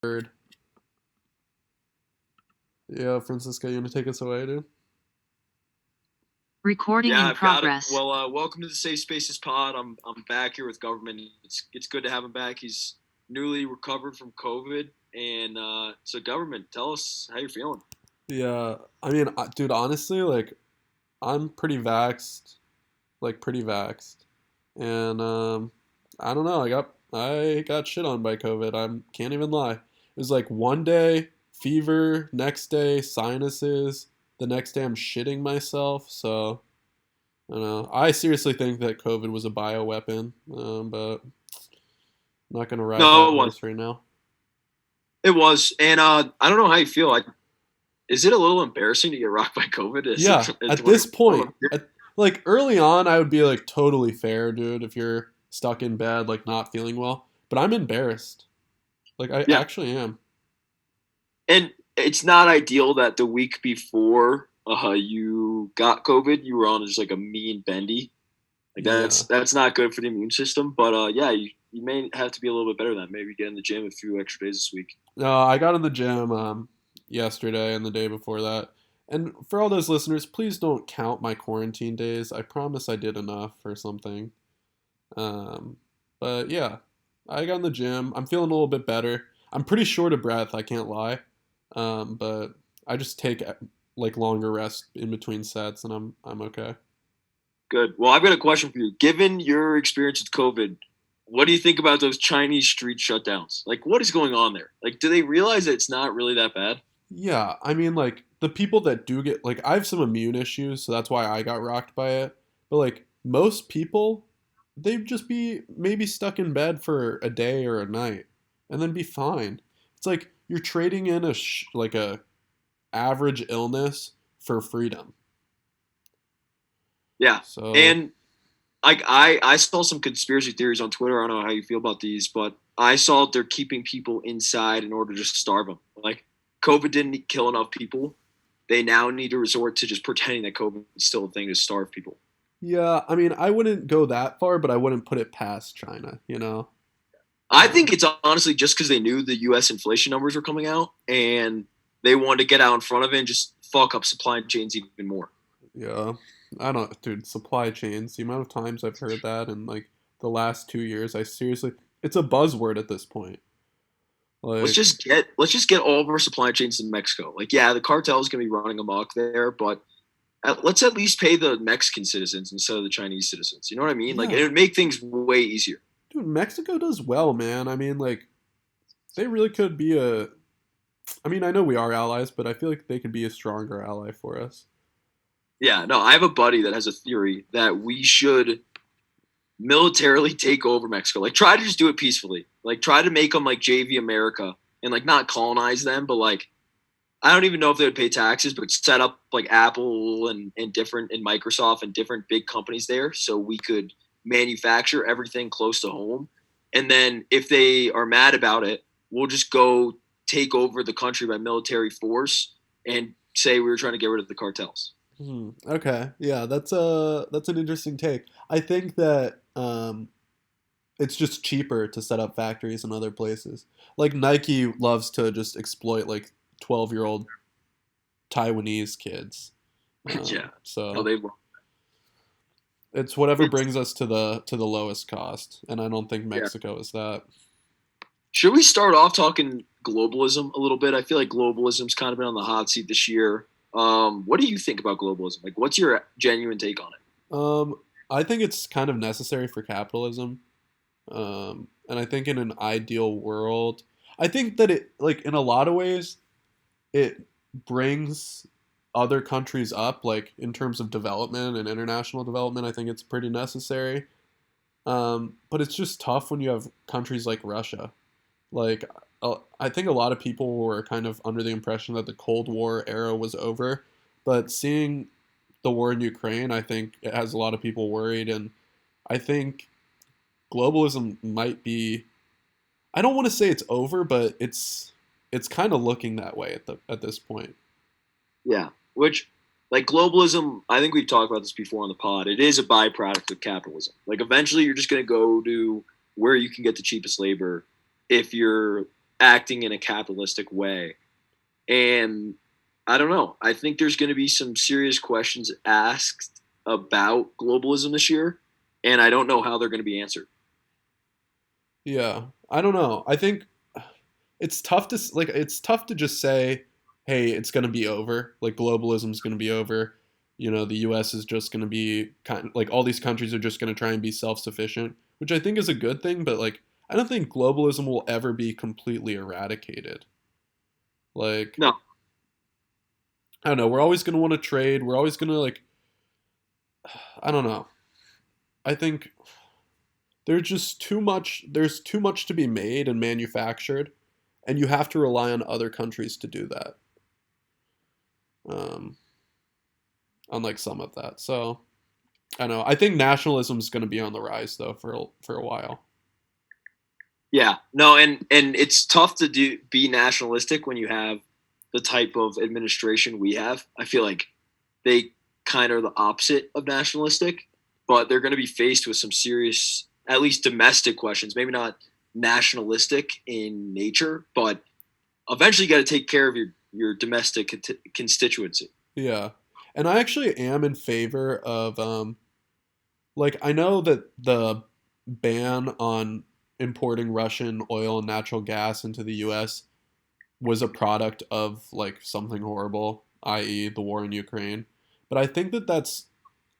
Word. Yeah, Francisco, you want to take us away, dude? Recording Yeah, in I've got it. progress. Well, welcome to the Safe Spaces Pod. I'm back here with government. It's good to have him back. He's newly recovered from COVID, and so government, tell us how you're feeling. Yeah, I mean, dude, honestly, like, I'm pretty vaxxed, like, pretty vaxxed, and I don't know, I got shit on by COVID. I can't even lie. It was like one day fever, next day sinuses, the next day I'm shitting myself. So I don't know. I seriously think that COVID was a bioweapon, but I'm not gonna ride No, that it was. horse right now. It was, and I don't know how you feel. Is it a little embarrassing to get rocked by COVID? Is it? Yeah, It's at what this well, point, like early on, I would be like totally fair, dude, if you're stuck in bed, like not feeling well. But I'm embarrassed. Like I yeah, actually am. and it's not ideal that the week before you got COVID, you were on just like a mean bendy. Like Yeah. that's not good for the immune system. But yeah, you may have to be a little bit better than that. Maybe get in the gym a few extra days this week. No, I got in the gym yesterday and the day before that. And for all those listeners, please don't count my quarantine days. I promise I did enough or something. Um, but yeah, I got in the gym. I'm feeling a little bit better. I'm pretty short of breath, I can't lie. But I just take like longer rest in between sets and I'm okay. Good. Well, I've got a question for you. Given your experience with COVID, what do you think about those Chinese street shutdowns? Like, what is going on there? Like, do they realize that it's not really that bad? Yeah, I mean, like the people that do get like I have some immune issues, so that's why I got rocked by it. But like most people, they'd just be maybe stuck in bed for a day or a night, and then be fine. It's like you're trading in like a average illness for freedom. Yeah. So And I saw some conspiracy theories on Twitter. I don't know how you feel about these, but I saw they're keeping people inside in order to just starve them. Like, COVID didn't kill enough people. They now need to resort to just pretending that COVID is still a thing to starve people. yeah, I mean, I wouldn't go that far, but I wouldn't put it past China. I think Um, it's honestly just because they knew the U.S. inflation numbers were coming out and they wanted to get out in front of it and just fuck up supply chains even more. Yeah. I don't, dude, supply chains, the amount of times I've heard that in like the last 2 years, I seriously, it's a buzzword at this point. Like, Let's just get all of our supply chains in Mexico. Like, yeah, the cartel is going to be running amok there, but let's at least pay the Mexican citizens instead of the Chinese citizens. You know what I mean? Like, yeah, it would make things way easier. dude, Mexico does well, man. I mean, like, they really could be I mean, I know we are allies, but I feel like they could be a stronger ally for us. Yeah, no, I have a buddy that has a theory that we should militarily take over Mexico. Like, try to just do it peacefully. Like, try to make them like JV America and like not colonize them, but like I don't even know if they would pay taxes, but set up like Apple and different and Microsoft and different big companies there so we could manufacture everything close to home. And then if they are mad about it, we'll just go take over the country by military force and say we were trying to get rid of the cartels. Okay, yeah, that's an interesting take. I think that it's just cheaper to set up factories in other places. Like Nike loves to just exploit like 12-year-old Taiwanese kids. Yeah. No, So they it's whatever it's brings us to the lowest cost, and I don't think yeah. Mexico is that. Should we start off talking globalism a little bit? I feel like globalism's kind of been on the hot seat this year. What do you think about globalism? Like, what's your genuine take on it? Um, I think it's kind of necessary for capitalism. And I think in an ideal world, I think that it like in a lot of ways it brings other countries up, like in terms of development and international development. I think it's pretty necessary. But it's just tough when you have countries like Russia. Like, I think a lot of people were kind of under the impression that the Cold War era was over, but seeing the war in Ukraine, I think it has a lot of people worried, and I think globalism might be. I don't want to say it's over, but it's kind of looking that way at this point. Yeah, which like globalism, I think we've talked about this before on the pod. It is a byproduct of capitalism. Like eventually, you're just going to go to where you can get the cheapest labor if you're acting in a capitalistic way. And I don't know. I think there's going to be some serious questions asked about globalism this year, and I don't know how they're going to be answered. Yeah, I don't know. I think it's tough to it's tough to just say, "Hey, it's going to be over. Like globalism's going to be over." The U.S. is just going to be like all these countries are just going to try and be self-sufficient, which I think is a good thing. But like, I don't think globalism will ever be completely eradicated. Like, No, I don't know. We're always going to want to trade. We're always going to like, I don't know. I think there's just too much. There's too much to be made and manufactured, and you have to rely on other countries to do that. Um, Unlike some of that. So I don't know. I think nationalism is going to be on the rise though for a while. yeah, no, and it's tough to be nationalistic when you have the type of administration we have. I feel like they kind of are the opposite of nationalistic, but they're going to be faced with some serious, at least domestic questions. Maybe not nationalistic in nature, but eventually you got to take care of your domestic constituency. Yeah. And I actually am in favor of like I know that the ban on importing Russian oil and natural gas into the US was a product of like something horrible, i.e. the war in Ukraine. But I think that that's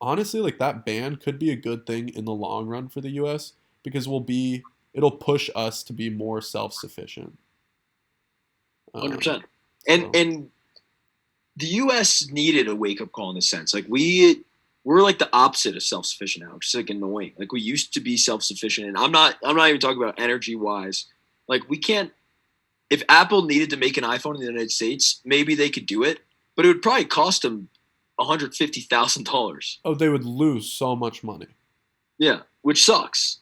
honestly like that ban could be a good thing in the long run for the US because it'll push us to be more self-sufficient. 100%. And So the U.S. needed a wake up call in this sense. Like we're like the opposite of self sufficient now, which is like annoying. Like we used to be self sufficient, and I'm not even talking about energy wise. Like we can't. If Apple needed to make an iPhone in the United States, maybe they could do it, but it would probably cost them $150,000. oh, they would lose so much money. Yeah, which sucks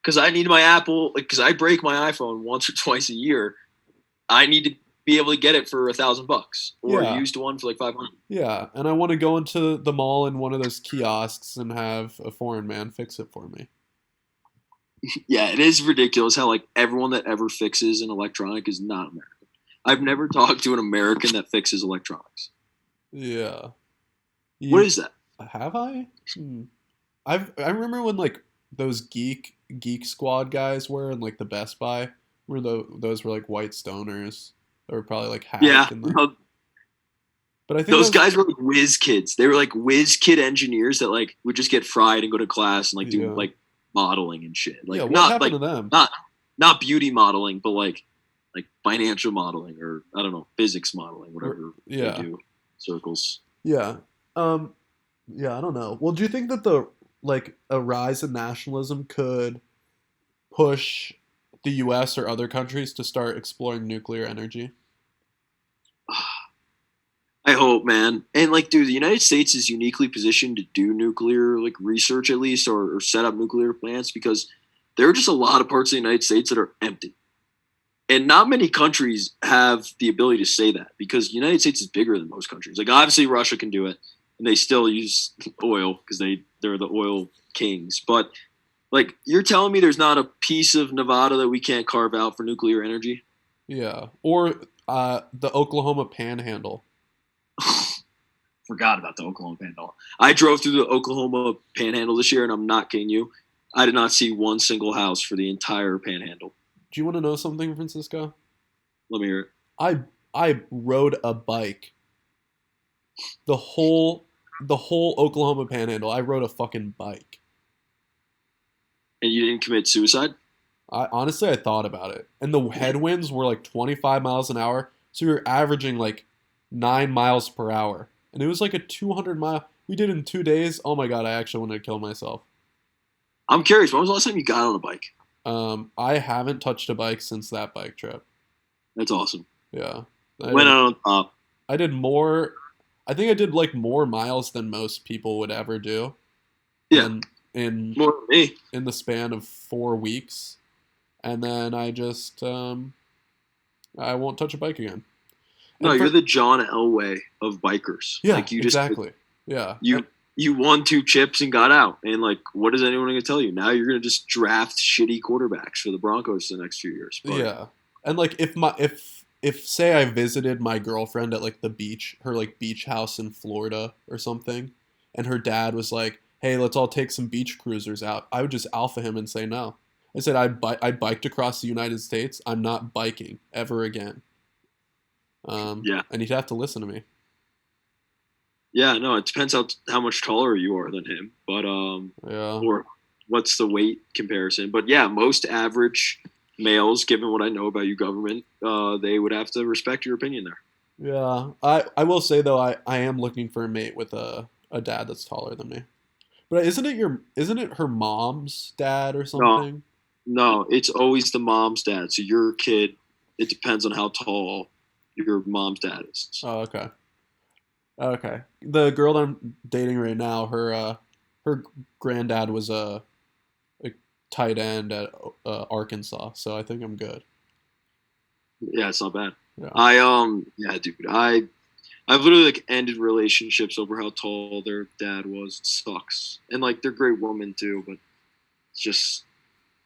because I need my Apple. Like because I break my iPhone once or twice a year. I need to be able to get it for $1,000 or a Yeah. used one for like 500. Yeah, and I want to go into the mall in one of those kiosks and have a foreign man fix it for me. Yeah, it is ridiculous how like everyone that ever fixes an electronic is not American. I've never talked to an American that fixes electronics. Yeah. What You is that? have I? I remember when like those geek squad guys were in like the Best Buy, where those were like white stoners that were probably like Yeah, hacked in the. no, But I think those those. guys were like whiz kids. They were like whiz kid engineers that like would just get fried and go to class and like do Yeah. like modeling and shit. Yeah. Like What not happened like to them? not beauty modeling, but like financial modeling or I don't know physics modeling, whatever they Yeah. do. Circles. Yeah. Um. Yeah. I don't know. Well, do you think that the like a rise in nationalism could push the U.S. or other countries to start exploring nuclear energy? I hope, man. And like, dude, the United States is uniquely positioned to do nuclear like research at least, or set up nuclear plants because there are just a lot of parts of the United States that are empty, and not many countries have the ability to say that because the United States is bigger than most countries. Like, obviously, Russia can do it, and they still use oil because they're the oil kings. But like, you're telling me there's not a piece of Nevada that we can't carve out for nuclear energy? Yeah. Or the Oklahoma Panhandle. Forgot about the Oklahoma Panhandle. I drove through the Oklahoma Panhandle this year, and I'm not kidding you. I did not see one single house for the entire Panhandle. Do you want to know something, Francisco? Let me hear it. I rode a bike the whole Oklahoma Panhandle. I rode a fucking bike. And you didn't commit suicide? I honestly I thought about it, and the headwinds were like 25 miles an hour, so we were averaging like 9 miles per hour, and it was like a 200 mile. We did it in 2 days. Oh my god, I actually wanted to kill myself. I'm curious. When was the last time you got on a bike? I haven't touched a bike since that bike trip. That's awesome. Yeah, I Went did, out on top. I did more. I think I did like more miles than most people would ever do, Yeah, and in more than me. in the span of 4 weeks, and then I just I won't touch a bike again. No, And you're for the John Elway of bikers. yeah, Like you just exactly. Yeah, you won 2 chips and got out. And like, what is anyone going to tell you? Now you're going to just draft shitty quarterbacks for the Broncos for the next few years. But yeah. And like if say I visited my girlfriend at like the beach, her like beach house in Florida or something, and her dad was like, "Hey, let's all take some beach cruisers out." I would just alpha him and say no. I said I biked across the United States. I'm not biking ever again. Yeah. And he'd have to listen to me. Yeah, no, it depends how much taller you are than him, but Yeah. or what's the weight comparison. But yeah, most average males, given what I know about you, government, they would have to respect your opinion there. Yeah. I will say though, I am looking for a mate with a dad that's taller than me. But isn't it her mom's dad or No, something? no, it's always the mom's dad. So your kid, it depends on how tall your mom's dad is. Oh, okay. Okay. The girl that I'm dating right now, her granddad was a tight end at Arkansas, so I think I'm good. Yeah, it's not bad. Yeah. Yeah, dude, I've literally like ended relationships over how tall their dad was. It sucks, and like they're great women too, but it's just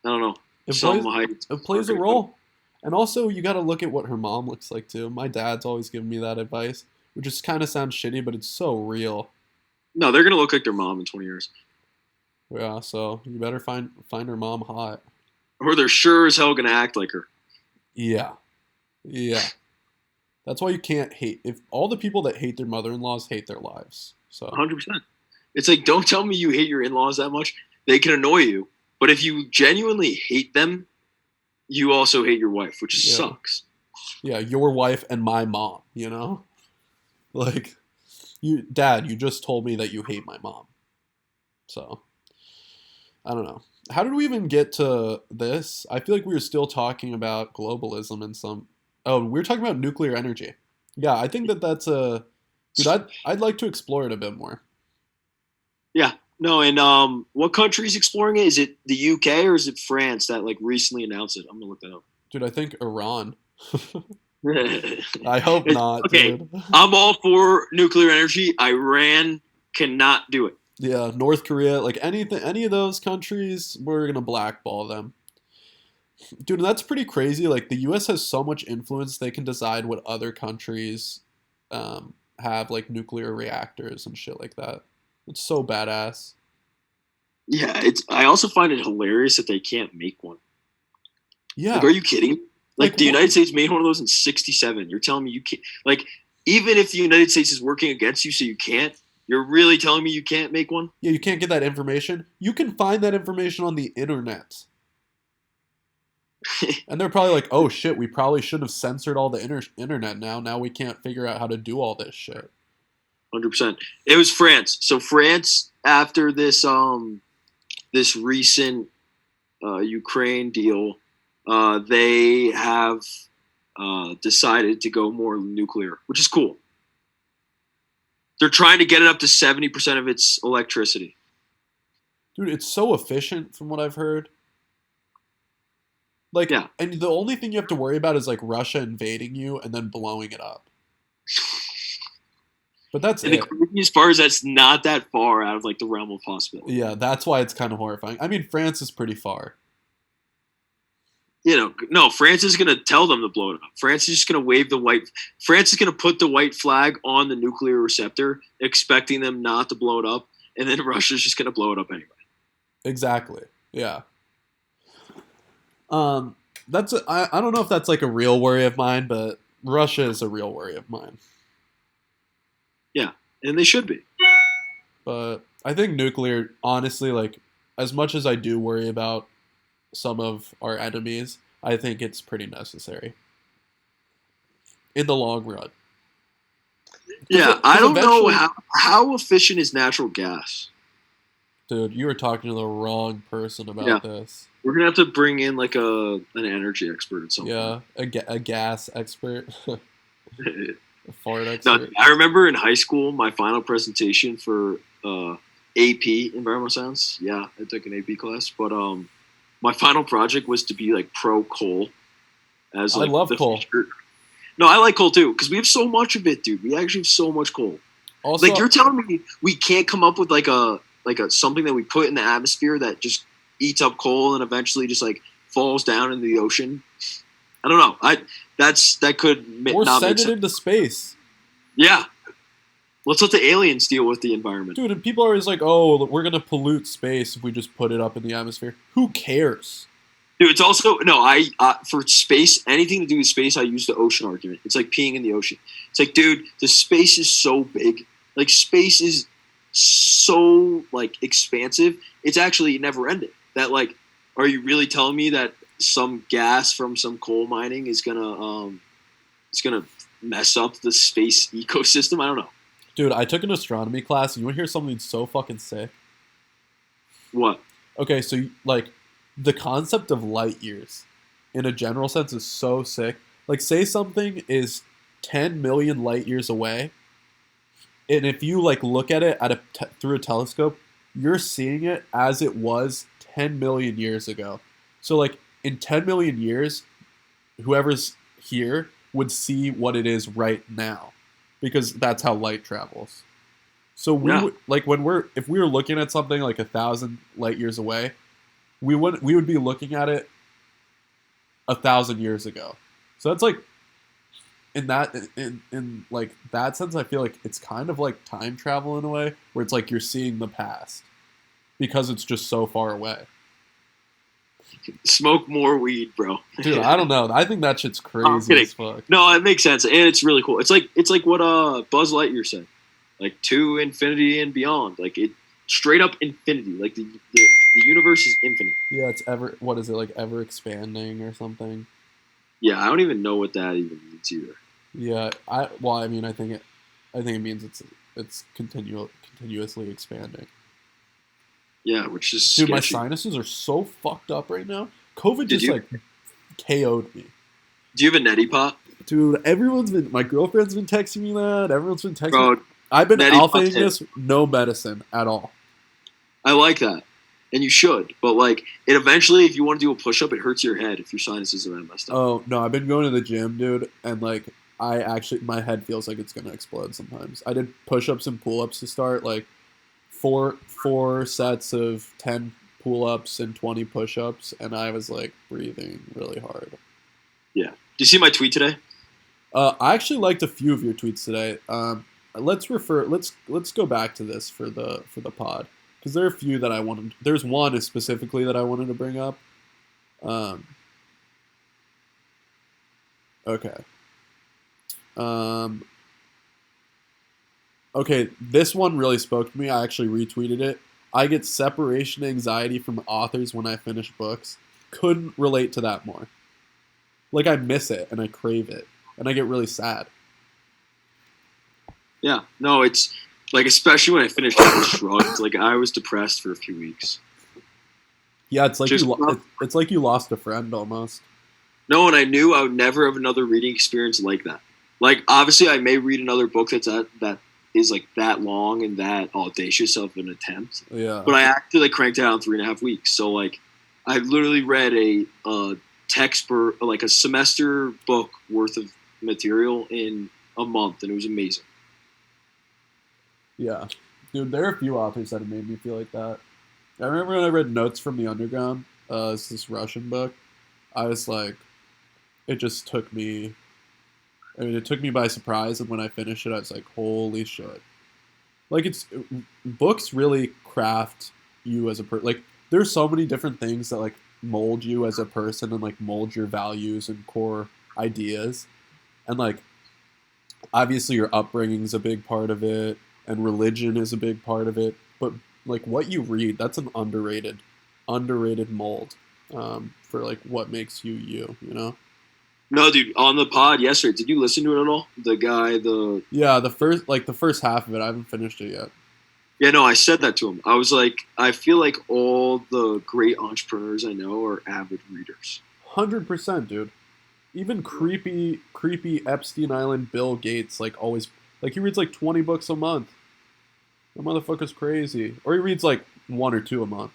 I don't know. It Some plays heights it are plays a great, but role. And also you got to look at what her mom looks like too. My dad's always given me that advice, which just kind of sounds shitty, but it's so real. no, they're gonna look like their mom in 20 years, Yeah, so you better find her mom hot. or they're sure as hell gonna act like her. Yeah. Yeah. That's why you can't hate if all the people that hate their mother-in-laws hate their lives. So, 100%. It's like don't tell me you hate your in-laws that much. They can annoy you, but if you genuinely hate them, you also hate your wife, which yeah. sucks. Yeah, your wife and my mom, you know? Like you just told me that you hate my mom. So, I don't know. How did we even get to this? I feel like we were still talking about globalism and some. Oh, we were talking about nuclear energy. Yeah, I think that that's a dude. I'd like to explore it a bit more. Yeah. No, and what country is exploring it? Is it the UK or is it France that like recently announced it? I'm gonna look that up. Dude, I think Iran. I hope not, Okay, dude. I'm all for nuclear energy. Iran cannot do it. Yeah, North Korea, like anything, any of those countries, we're gonna blackball them, dude. And that's pretty crazy. Like the U.S. has so much influence, they can decide what other countries have, like nuclear reactors and shit like that. It's so badass. Yeah, it's. I also find it hilarious that they can't make one. Like, Yeah, are you kidding? like Like, the United States made one of those in '67. You're telling me you can't? Like, even if the United States is working against you, so you can't. You're really telling me you can't make one? yeah, you can't get that information. You can find that information on the internet. And they're probably like, oh shit, we probably should have censored all the internet now. Now we can't figure out how to do all this shit. 100%. It was France. So France, after this recent Ukraine deal, they have decided to go more nuclear, which is cool. They're trying to get it up to 70% of its electricity. Dude, it's so efficient from what I've heard. Like, Yeah. and the only thing you have to worry about is like Russia invading you and then blowing it up. But that's And the it. craziest part is that's not that far out of like the realm of possibility. Yeah, that's why it's kind of horrifying. I mean, France is pretty far. You know, no, France is going to tell them to blow it up. France is just going to wave the white. France is going to put the white flag on the nuclear receptor, expecting them not to blow it up, and then Russia's just going to blow it up anyway. Exactly. Yeah. I don't know if that's like a real worry of mine, but Russia is a real worry of mine. Yeah, and they should be. But I think nuclear, honestly, like as much as I do worry about some of our enemies, I think it's pretty necessary in the long run. Yeah, I don't know eventually, how efficient is natural gas. dude, you were talking to the wrong person about Yeah, this. we're gonna have to bring in like an energy expert at some Yeah, a gas expert, a point. fart No, expert. I remember in high school my final presentation for AP environmental science. Yeah, I took an AP class, but my final project was to be like pro coal as I like love the coal. future. No, I like coal too because we have so much of it, dude. We actually have so much coal. Also, Like you're telling me we can't come up with like a something that we put in the atmosphere that just eats up coal and eventually just like falls down into the ocean. I don't know. That could Or not make send it sense. into space. Yeah, let's let the aliens deal with the environment. Dude, and people are always like, oh, we're going to pollute space if we just put it up in the atmosphere. Who cares? Dude, it's also no. I for space, anything to do with space, I use the ocean argument. It's like peeing in the ocean. It's like, dude, the space is so big. Like space is so like expansive. It's actually never ending. That like, are you really telling me that some gas from some coal mining is gonna mess up the space ecosystem? I don't know. Dude, I took an astronomy class. And you want to hear something so fucking sick? What? Okay, so like the concept of light years in a general sense is so sick. Like say something is 10 million light years away, and if you like look at it through a telescope, you're seeing it as it was 10 million years ago. So like in 10 million years, whoever's here would see what it is right now because that's how light travels. So we Yeah. would like if we were looking at something like 1,000 light years away, we would be looking at it 1,000 years ago. So that's like in like that sense, I feel like it's kind of like time travel in a way, where it's like you're seeing the past because it's just so far away. Smoke more weed, bro. Dude, I don't know. I think that shit's No, I'm crazy kidding. as fuck. No, it makes sense, and it's really cool. It's like what Buzz Lightyear said, like to infinity and beyond. Like it straight up infinity. Like the universe is infinite. Yeah, it's ever what is it like ever expanding or something? Yeah, I don't even know what that even means either. Yeah, I mean I think it means it's continuously expanding. Yeah, which is Dude, my sketchy. sinuses are so fucked up right now. COVID Did just you like KO'd me. do you have a neti pot, Dude, my girlfriend's been texting me that. Everyone's been texting me. bro? I've been Neti pot's alphaing hit. this, no medicine at all. I like that, and you should. But like, it eventually, if you want to do a push up, it hurts your head if your sinuses are that messed up. Oh, no, I've been going to the gym, dude, and like my head feels like it's gonna explode sometimes. I did push-ups and pull-ups to start, like four sets of 10 pull-ups and 20 push-ups, and I was like breathing really hard. Yeah. Do you see my tweet today? I actually liked a few of your tweets today. Let's go back to this for the pod, because there are a few that I wanted. There's one specifically that I wanted to bring up. Um, okay. Um, okay, this one really spoke to me. I actually retweeted it. I get separation anxiety from authors when I finish books. Couldn't relate to that more. Like I miss it and I crave it and I get really sad. Yeah. No, it's like especially when I finished Shrugged. Like I was depressed for a few weeks. Yeah, it's like Just it's like you lost a friend almost. no, and I knew I would never have another reading experience like that. Like obviously, I may read another book that is like that long and that audacious of an attempt, Yeah. but I actually like cranked it out in 3.5 weeks. So like, I literally read a textbook, like a semester book worth of material in a month, and it was amazing. Yeah. Dude, there are a few authors that have made me feel like that. I remember when I read Notes from the Underground, it's this Russian book. I was like, it just took me, I mean, it took me by surprise, and when I finished it, I was like, holy shit. Like, books really craft you as a person. Like, there's so many different things that, like, mold you as a person and, like, mold your values and core ideas. And, like, obviously your upbringing's a big part of it, and religion is a big part of it, but like what you read, that's an underrated mold, for like what makes you you, you know. No, dude, on the pod yesterday, did you listen to it at all? The guy, Yeah, the first half of it, I haven't finished it yet. yeah, no, I said that to him. I was like, I feel like all the great entrepreneurs I know are avid readers. 100%, dude. Even creepy Epstein Island Bill Gates, like always, like he reads like 20 books a month. The motherfucker's crazy, or he reads like one or two a month.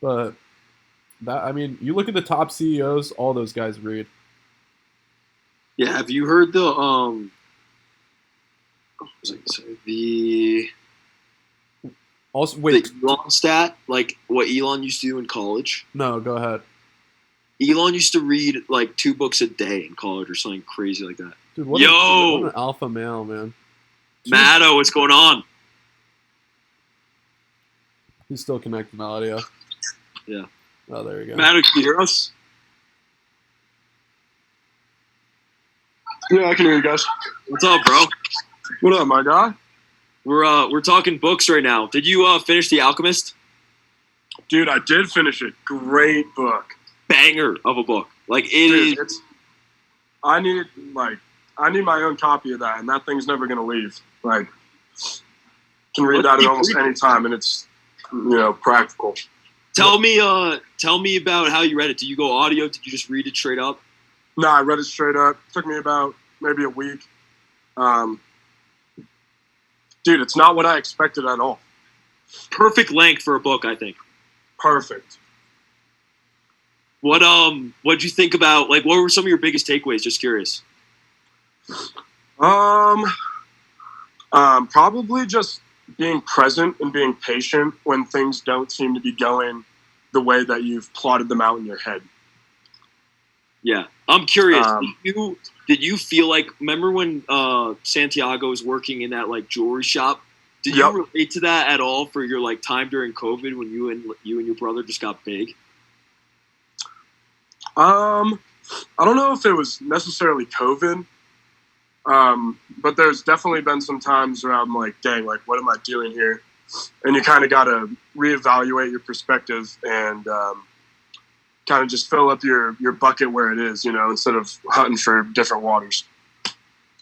But that, I mean, you look at the top CEOs, all those guys read. Yeah, have you heard what was I gonna say? Also, The wait, Elon stat, like what Elon used to do in college? no, go ahead. Elon used to read like 2 books a day in college or something crazy like that. Dude, what Yo, an alpha male, man. Matto, what's going on? He's still connecting to audio. Yeah. Oh, there we go. Matto, can you hear us? Yeah, I can hear you guys. What's up, bro? What up, my guy? We're talking books right now. Did you finish The Alchemist? Dude, I did finish it. Great book. Banger of a book. Like Dude, I need my own copy of that, and that thing's never gonna leave. Like, can read that at almost any time, and it's practical. Tell me about how you read it. Did you go audio? Did you just read it straight up? No, I read it straight up. It took me about maybe a week. Dude, it's not what I expected at all. Perfect length for a book, I think. Perfect. What'd you think about, like, what were some of your biggest takeaways? Just curious. Probably just being present and being patient when things don't seem to be going the way that you've plotted them out in your head. Yeah, I'm curious. Did you feel like, remember when Santiago was working in that like jewelry shop? Did you relate to that at all for your like time during COVID when you and your brother just got big? I don't know if it was necessarily COVID, but there's definitely been some times where I'm like, dang, like, what am I doing here? And you kind of got to reevaluate your perspective and kind of just fill up your bucket where it is, instead of hunting for different waters.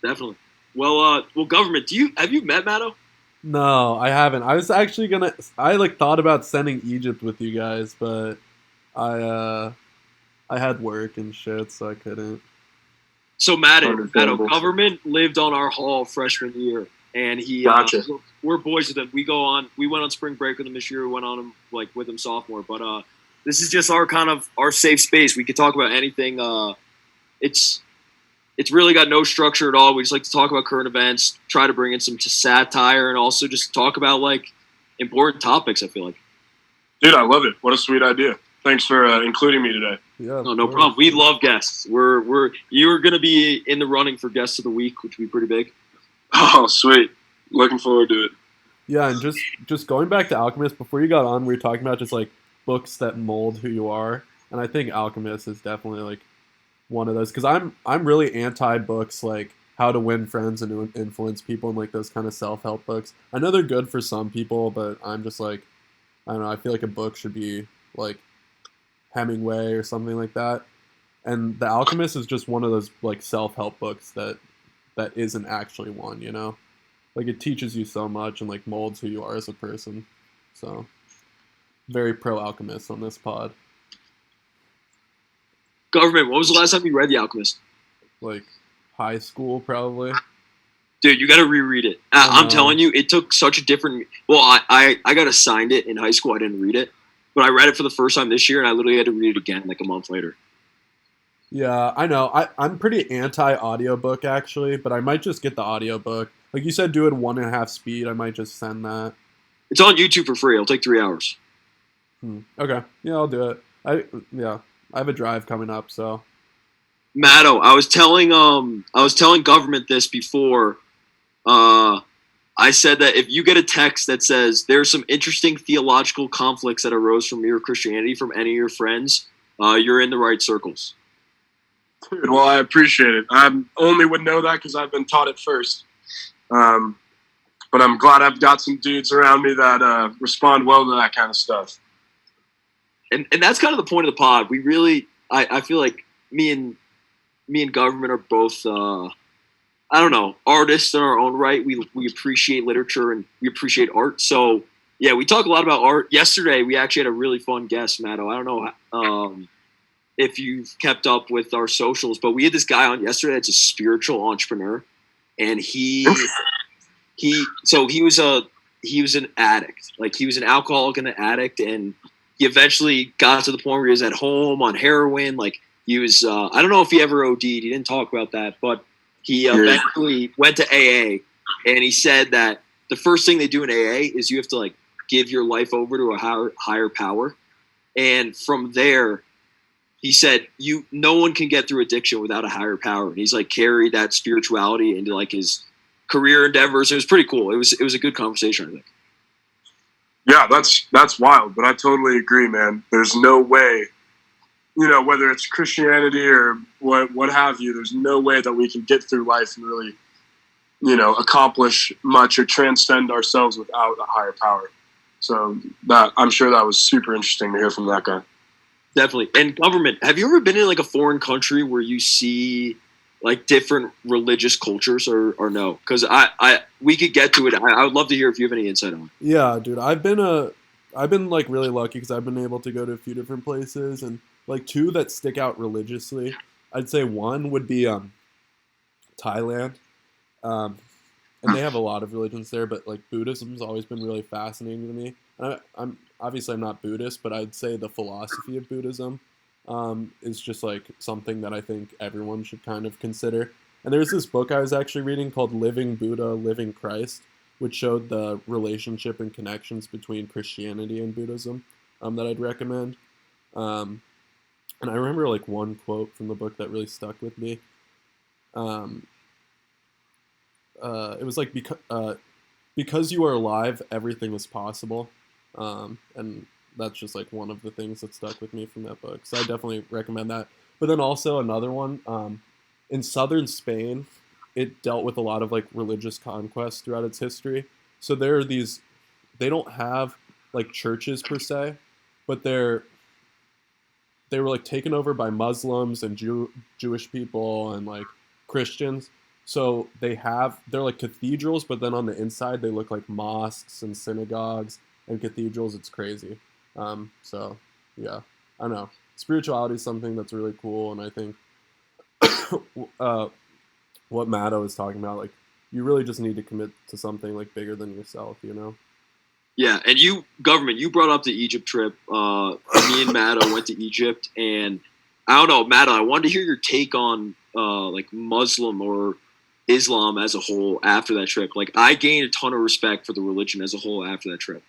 Definitely. Well, government, have you met Matto? No, I haven't. I was actually I thought about sending Egypt with you guys, but I had work and shit, so I couldn't. So Matto, government lived on our hall freshman year, and he we're boys with him. We went on spring break with him this year. We went on him with him sophomore, but this is just our safe space. We could talk about anything. It's really got no structure at all. We just like to talk about current events, try to bring in some satire, and also just talk about like important topics. I feel like. Dude, I love it. What a sweet idea. Thanks for including me today. Yeah, no problem. We love guests. You're gonna be in the running for guest of the week, which would be pretty big. Oh, sweet. Looking forward to it. Yeah, and just going back to Alchemist, before you got on, we were talking about just like books that mold who you are, and I think Alchemist is definitely like one of those, because I'm really anti books like How to Win Friends and Influence People and like those kind of self-help books. I know they're good for some people, but I'm just like, I don't know, I feel like a book should be like Hemingway or something like that. And The Alchemist is just one of those like self-help books that isn't actually one, like it teaches you so much and like molds who you are as a person. So very pro Alchemist on this pod. Government, when was the last time you read The Alchemist? Like high school, probably. Dude, you got to reread it. I'm telling you, it took such a different. Well, I got assigned it in high school. I didn't read it, but I read it for the first time this year, and I literally had to read it again like a month later. Yeah, I know. I'm pretty anti-audiobook, actually, but I might just get the audiobook. Like you said, do it 1.5 speed. I might just send that. It's on YouTube for free. It'll take 3 hours. Okay. Yeah, I'll do it. I have a drive coming up, so. Matto, I was telling government this before. I said that if you get a text that says there's some interesting theological conflicts that arose from your Christianity from any of your friends, you're in the right circles. Dude, well, I appreciate it. I only would know that because I've been taught it first. But I'm glad I've got some dudes around me that respond well to that kind of stuff. And that's kind of the point of the pod. We really, I feel like me and government are both, I don't know, artists in our own right. We appreciate literature and we appreciate art. So yeah, we talk a lot about art. Yesterday, we actually had a really fun guest, Matto. I don't know if you've kept up with our socials, but we had this guy on yesterday that's a spiritual entrepreneur, and he was an addict. Like, he was an alcoholic and an addict, and he eventually got to the point where he was at home on heroin. Like, he was I don't know if he ever OD'd. He didn't talk about that, but he eventually went to AA, and he said that the first thing they do in AA is you have to like give your life over to a higher power, and from there he said, no one can get through addiction without a higher power. And he's like carried that spirituality into like his career endeavors. It was pretty cool. It was a good conversation, I think. Yeah, that's wild, but I totally agree, man. There's no way, whether it's Christianity or what have you, there's no way that we can get through life and really, accomplish much or transcend ourselves without a higher power. So I'm sure that was super interesting to hear from that guy. Definitely. And government, have you ever been in like a foreign country where you see like different religious cultures or no? Because we could get to it. I would love to hear if you have any insight on it. Yeah, dude. I've been like really lucky because I've been able to go to a few different places, and like two that stick out religiously. I'd say one would be Thailand, and they have a lot of religions there, but like Buddhism's always been really fascinating to me. And I'm obviously I'm not Buddhist, but I'd say the philosophy of Buddhism is just like something that I think everyone should kind of consider. And there's this book I was actually reading called Living Buddha, Living Christ, which showed the relationship and connections between Christianity and Buddhism that I'd recommend. And I remember like one quote from the book that really stuck with me. It was like because you are alive, everything is possible, and that's just like one of the things that stuck with me from that book. So I definitely recommend that. But then also another one in southern Spain, it dealt with a lot of like religious conquest throughout its history. So there are these, they don't have like churches per se, but they were like taken over by Muslims and Jewish people and like Christians. So they're like cathedrals, but then on the inside they look like mosques and synagogues and cathedrals. It's crazy. So yeah, I don't know. Spirituality is something that's really cool, and I think what Matto is talking about, like you really just need to commit to something like bigger than yourself, Yeah, and you brought up the Egypt trip. Me and Matto went to Egypt, and I don't know, Matto, I wanted to hear your take on like Muslim or Islam as a whole after that trip. Like I gained a ton of respect for the religion as a whole after that trip.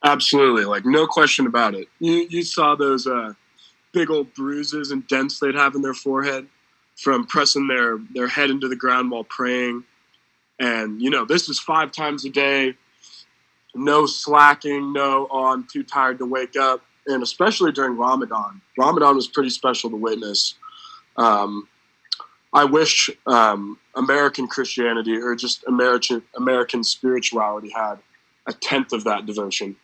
Absolutely, like no question about it. You saw those big old bruises and dents they'd have in their forehead from pressing their head into the ground while praying. And this is 5 times a day, no slacking, no, oh, I'm too tired to wake up. And especially during Ramadan. Ramadan was pretty special to witness. I wish American Christianity or just American spirituality had a tenth of that devotion.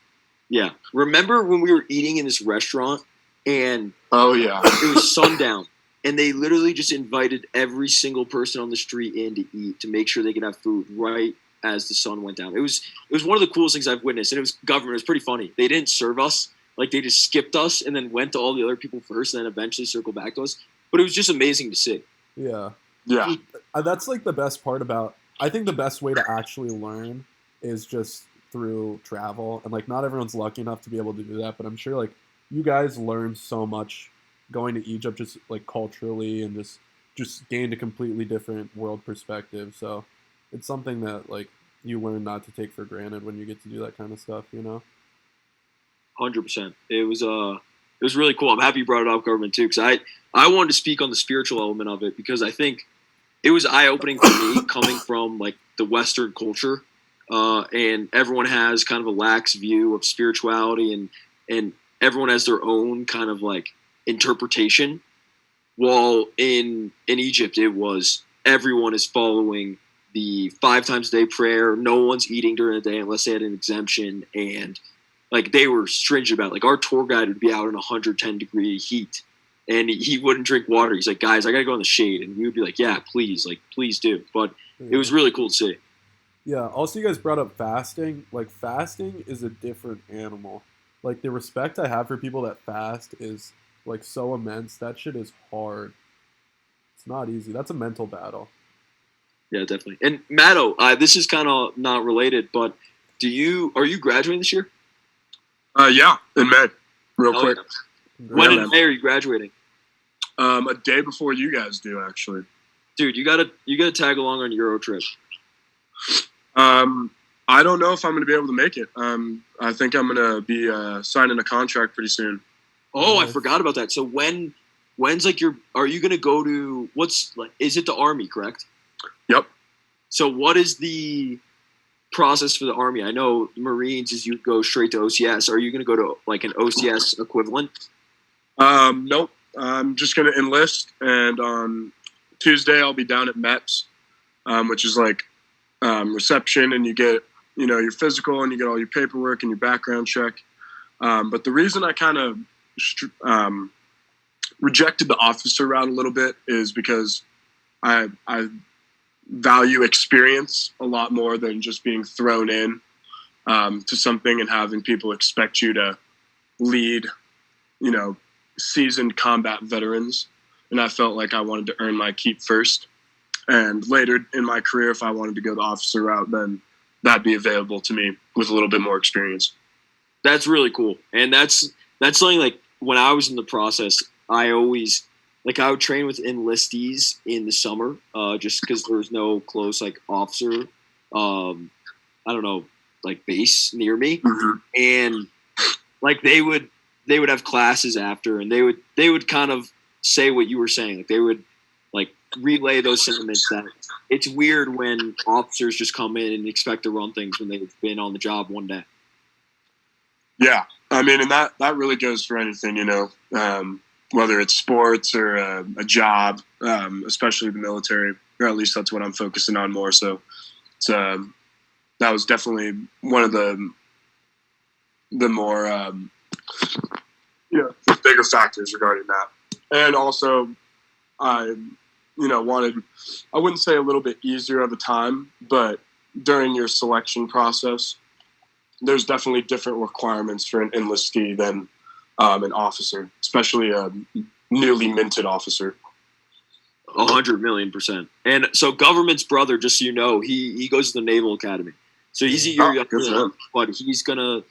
Yeah. Remember when we were eating in this restaurant and oh yeah, it was sundown and they literally just invited every single person on the street in to eat to make sure they could have food right as the sun went down. It was one of the coolest things I've witnessed, and it was government. It was pretty funny. They didn't serve us. Like they just skipped us and then went to all the other people first and then eventually circled back to us. But it was just amazing to see. Yeah. Yeah. That's like the best part about, I think the best way to actually learn is just through travel. And like not everyone's lucky enough to be able to do that, but I'm sure like you guys learned so much going to Egypt just like culturally and just gained a completely different world perspective. So it's something that like you learn not to take for granted when you get to do that kind of stuff, 100%. It was really cool. I'm happy you brought it up, government, too, because I wanted to speak on the spiritual element of it because I think it was eye-opening for me coming from like the Western culture, and everyone has kind of a lax view of spirituality, and everyone has their own kind of like interpretation. While in Egypt, it was everyone is following the 5 times a day prayer. No one's eating during the day unless they had an exemption, and like they were stringent about it. Like our tour guide would be out in 110-degree heat and he wouldn't drink water. He's like, guys, I gotta go in the shade. And we would be like, yeah, please do. But it was really cool to see. Yeah. Also, you guys brought up fasting. Like fasting is a different animal. Like the respect I have for people that fast is like so immense. That shit is hard. It's not easy. That's a mental battle. Yeah, definitely. And Matto, this is kind of not related, but are you graduating this year? Yeah, in May, real quick. Yeah. When in May are you graduating? A day before you guys do, actually. Dude, you gotta tag along on Euro trip. I don't know if I'm going to be able to make it. I think I'm going to be signing a contract pretty soon. Oh, I Nice. forgot about that. So when's like are you gonna go to what's like? Is it the Army? Correct. Yep. So what is the process for the Army? I know Marines is you go straight to OCS. Are you gonna go to like an OCS equivalent? Nope. I'm just gonna enlist, and on Tuesday I'll be down at METS, which is like reception, and you get your physical, and you get all your paperwork and your background check. But the reason I kind of rejected the officer route a little bit is because I value experience a lot more than just being thrown in to something and having people expect you to lead, seasoned combat veterans. And I felt like I wanted to earn my keep first. And later in my career, if I wanted to go the officer route, then that'd be available to me with a little bit more experience. That's really cool, and that's something like when I was in the process, I always I would train with enlistees in the summer, just because there was no close like officer, I don't know, like base near me, Mm-hmm. and like they would have classes after, and they would kind of say what you were saying, like they would like relay those sentiments that it's weird when officers just come in and expect to run things when they've been on the job one day. Yeah, I mean, and that really goes for anything, whether it's sports or a job, especially the military, or at least that's what I'm focusing on more. So it's, that was definitely one of the more bigger factors regarding that. And also, I wanted, I wouldn't say a little bit easier of a time, but during your selection process, there's definitely different requirements for an enlistee than an officer, especially a newly minted officer. 100,000,000%. And so government's brother, just so you know, he goes to the Naval Academy. So he's a year younger, but he's gonna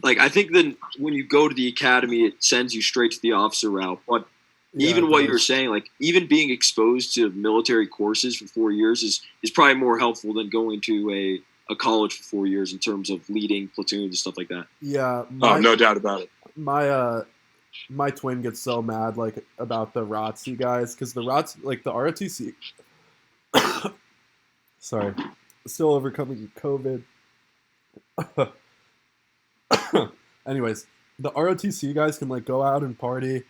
I think then when you go to the academy, it sends you straight to the officer route. But even what you were saying, like even being exposed to military courses for 4 years is probably more helpful than going to a college for 4 years in terms of leading platoons and stuff like that. Yeah. No doubt about it. My twin gets so mad about the ROTC guys because the ROTC. Sorry, still overcoming COVID. Anyways, the ROTC guys can go out and party,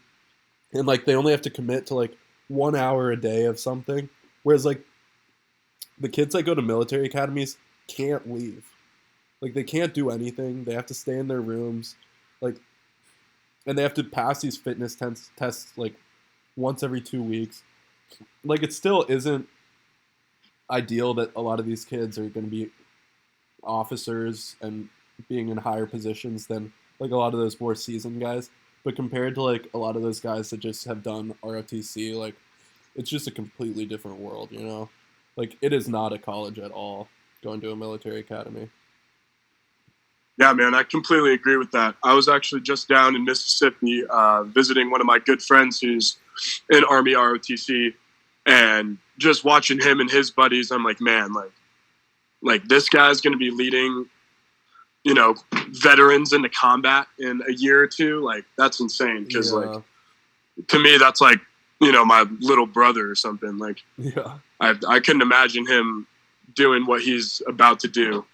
and they only have to commit to 1 hour a day of something, whereas the kids that go to military academies can't leave. They can't do anything. They have to stay in their rooms, and they have to pass these fitness tests once every 2 weeks. It still isn't ideal that a lot of these kids are going to be officers and being in higher positions than a lot of those more seasoned guys. But compared to a lot of those guys that just have done ROTC, it's just a completely different world, it is not a college at all going to a military academy. Yeah, man, I completely agree with that. I was actually just down in Mississippi visiting one of my good friends who's in Army ROTC, and just watching him and his buddies, I'm like, man, this guy's going to be leading, veterans into combat in a year or two. That's insane because, to me, that's my little brother or something. Yeah, I couldn't imagine him doing what he's about to do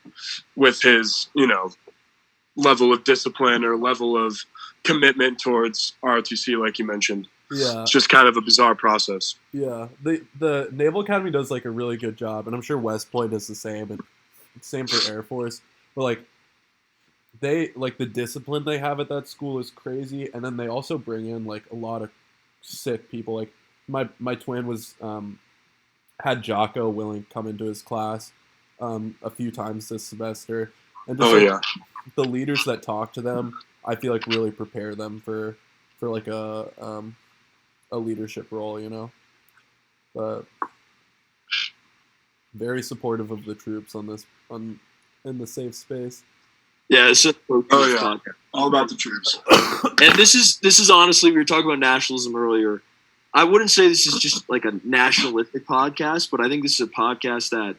with his, level of discipline or level of commitment towards ROTC, like you mentioned. Yeah, it's just kind of a bizarre process. Yeah, the Naval Academy does a really good job, and I'm sure West Point does the same, and same for Air Force. But they the discipline they have at that school is crazy, and then they also bring in a lot of sick people. My twin was had Jocko willing come into his class a few times this semester, and just the leaders that talk to them, I feel really prepare them for a leadership role, but very supportive of the troops in the safe space. Yeah, it's all about the troops. And this is honestly, we were talking about nationalism earlier. I wouldn't say this is just a nationalistic podcast, but I think this is a podcast that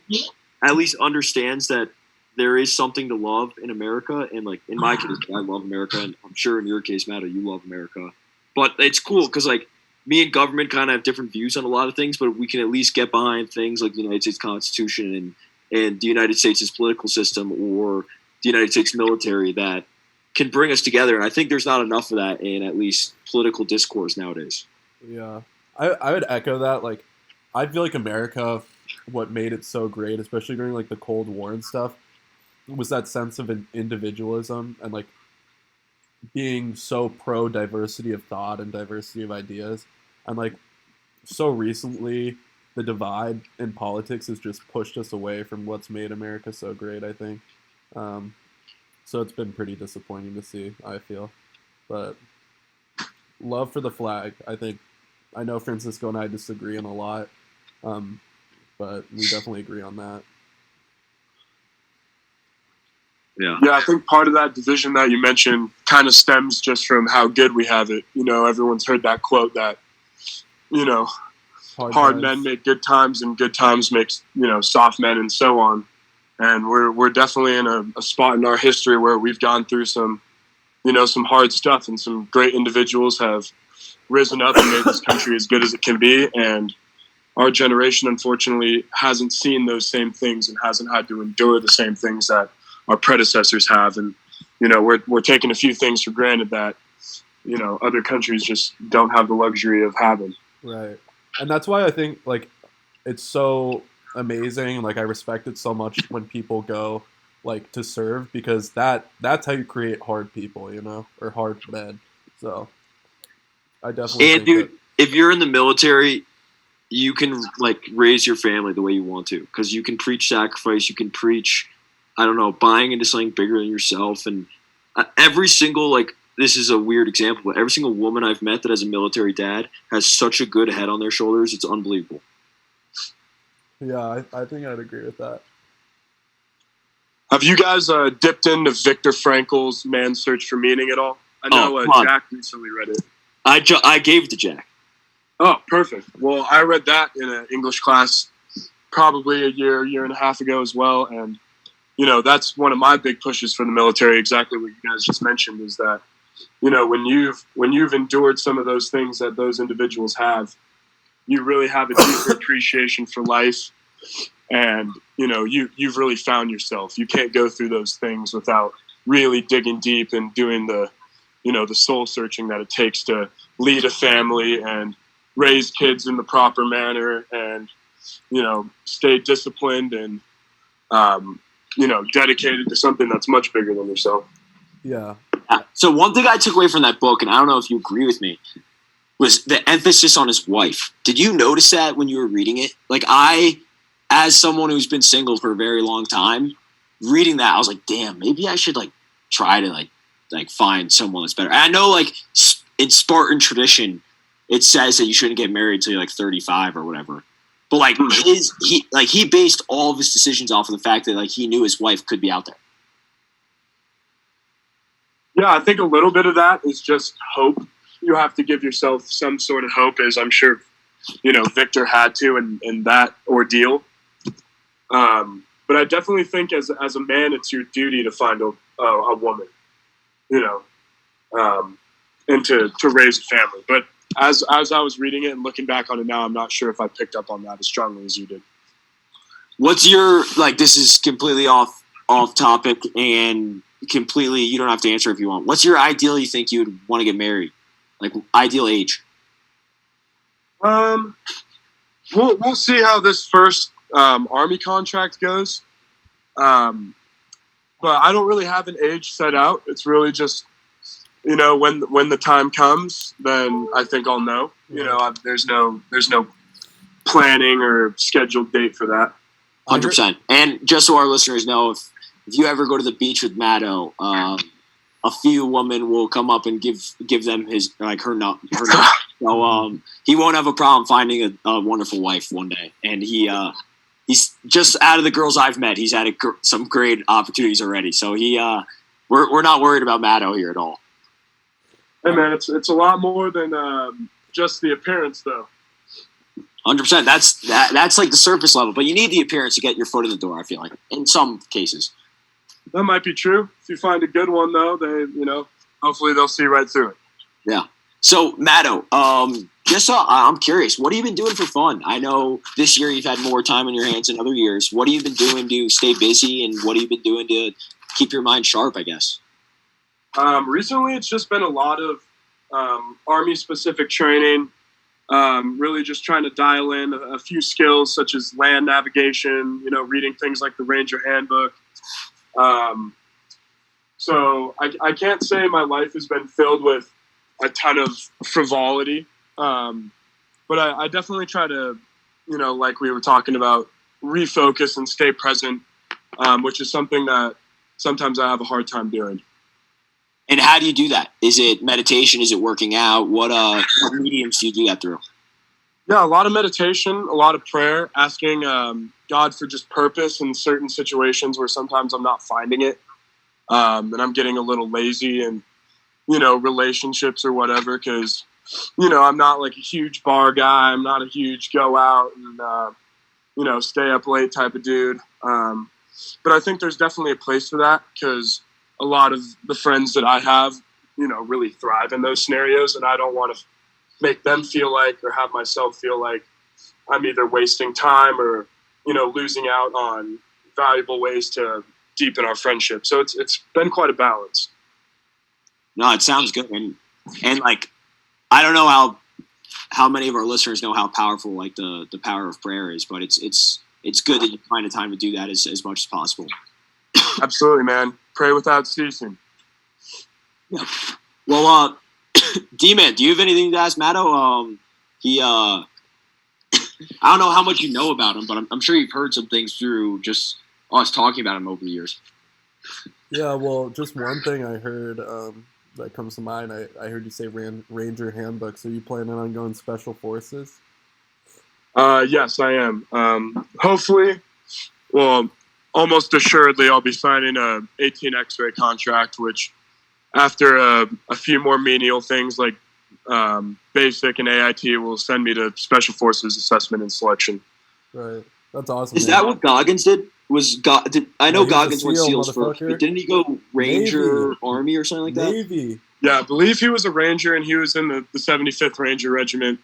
at least understands that there is something to love in America, and like in my case, I love America, and I'm sure in your case, Matto, you love America. But it's cool because like me and government kind of have different views on a lot of things, but we can at least get behind things like the United States Constitution and the United States' political system or the United States military that can bring us together. And I think there's not enough of that in at least political discourse nowadays. Yeah, I would echo that. Like, I feel like America, what made it so great, especially during like the Cold War and stuff, was that sense of individualism and like being so pro diversity of thought and diversity of ideas. And like so recently, the divide in politics has just pushed us away from what's made America so great, I think. So it's been pretty disappointing to see, I feel. But love for the flag, I know Francisco and I disagree on a lot, but we definitely agree on that. Yeah. Yeah, I think part of that division that you mentioned kind of stems just from how good we have it. You know, everyone's heard that quote that, you know, hard men make good times and good times make, you know, soft men and so on. And we're definitely in a spot in our history where we've gone through some, you know, some hard stuff, and some great individuals have risen up and made this country as good as it can be. And our generation, unfortunately, hasn't seen those same things and hasn't had to endure the same things that our predecessors have. And, you know, we're taking a few things for granted that, you know, other countries just don't have the luxury of having. Right. And that's why I think, like, it's so amazing. Like, I respect it so much when people go, like, to serve, because that's how you create hard people, you know, or hard men. So I definitely and dude, if you're in the military, you can, like, raise your family the way you want to, because you can preach sacrifice, you can preach, I don't know, buying into something bigger than yourself. And every single, like, this is a weird example, but every single woman I've met that has a military dad has such a good head on their shoulders. It's unbelievable. Yeah, I think I'd agree with that. Have you guys dipped into Viktor Frankl's Man's Search for Meaning at all? I know Jack recently read it. I gave it to Jack. Oh, perfect. Well, I read that in an English class probably a year and a half ago as well. And, you know, that's one of my big pushes for the military, exactly what you guys just mentioned, is that, you know, when you've endured some of those things that those individuals have, you really have a deeper appreciation for life. And, you know, you've really found yourself. You can't go through those things without really digging deep and doing the, you know, the soul searching that it takes to lead a family and raise kids in the proper manner and, you know, stay disciplined and, you know, dedicated to something that's much bigger than yourself. Yeah. So one thing I took away from that book, and I don't know if you agree with me, was the emphasis on his wife. Did you notice that when you were reading it? Like, as someone who's been single for a very long time, reading that, I was like, damn, maybe I should, like, try to, like find someone that's better. I know, like, in Spartan tradition, it says that you shouldn't get married till you're, like, 35 or whatever. But, like, he based all of his decisions off of the fact that, like, he knew his wife could be out there. Yeah, I think a little bit of that is just hope. You have to give yourself some sort of hope, as I'm sure, you know, Viktor had to in that ordeal. But I definitely think as a man, it's your duty to find a woman, you know, and to raise a family. But as I was reading it and looking back on it now, I'm not sure if I picked up on that as strongly as you did. What's your, like, this is completely off topic and completely, you don't have to answer if you want. What's your ideal you think you would want to get married? Like, ideal age? We'll see how this first Army contract goes. But I don't really have an age set out. It's really just, you know, when the time comes, then I think I'll know. You know, there's no planning or scheduled date for that. 100%. And just so our listeners know, if you ever go to the beach with Matto, a few women will come up and give them his, like, her number. So he won't have a problem finding a wonderful wife one day. And he's just, out of the girls I've met, he's had some great opportunities already. So we're not worried about Matto here at all. Hey man, it's a lot more than just the appearance, though. 100%. That's like the surface level, but you need the appearance to get your foot in the door, I feel like, in some cases. That might be true. If you find a good one, though, hopefully they'll see right through it. Yeah. So, Matto, I'm curious. What have you been doing for fun? I know this year you've had more time on your hands than other years. What have you been doing to stay busy, and what have you been doing to keep your mind sharp, I guess? Recently, it's just been a lot of Army-specific training, really just trying to dial in a few skills such as land navigation, reading things like the Ranger Handbook. So I can't say my life has been filled with a ton of frivolity, but I definitely try to, like we were talking about, refocus and stay present, which is something that sometimes I have a hard time doing. And how do you do that? Is it meditation? Is it working out? What mediums do you do that through? Yeah, a lot of meditation, a lot of prayer, asking God for just purpose in certain situations where sometimes I'm not finding it, and I'm getting a little lazy in, relationships or whatever, because, I'm not like a huge bar guy. I'm not a huge go out and, stay up late type of dude. But I think there's definitely a place for that because a lot of the friends that I have, really thrive in those scenarios, and I don't want to make them feel like or have myself feel like I'm either wasting time or, losing out on valuable ways to deepen our friendship. So it's been quite a balance. No, it sounds good. And like, I don't know how many of our listeners know how powerful like the power of prayer is, but it's good that you find the time to do that as much as possible. Absolutely, man. Pray without ceasing. Yeah. Well, D-Man, do you have anything to ask Matto? I don't know how much you know about him, but I'm sure you've heard some things through just us talking about him over the years. Yeah, well, just one thing I heard that comes to mind. I heard you say Ranger Handbook. So you planning on going Special Forces? Yes, I am. Hopefully, well, almost assuredly, I'll be signing a 18 X-ray contract, which after a few more menial things like basic and AIT will send me to Special Forces assessment and selection. Right. That's awesome. Is that what Goggins did? I know Goggins went SEAL, SEALs first, but didn't he go Ranger, Navy. Army, or something like that? Navy. Yeah, I believe he was a Ranger, and he was in the 75th Ranger Regiment,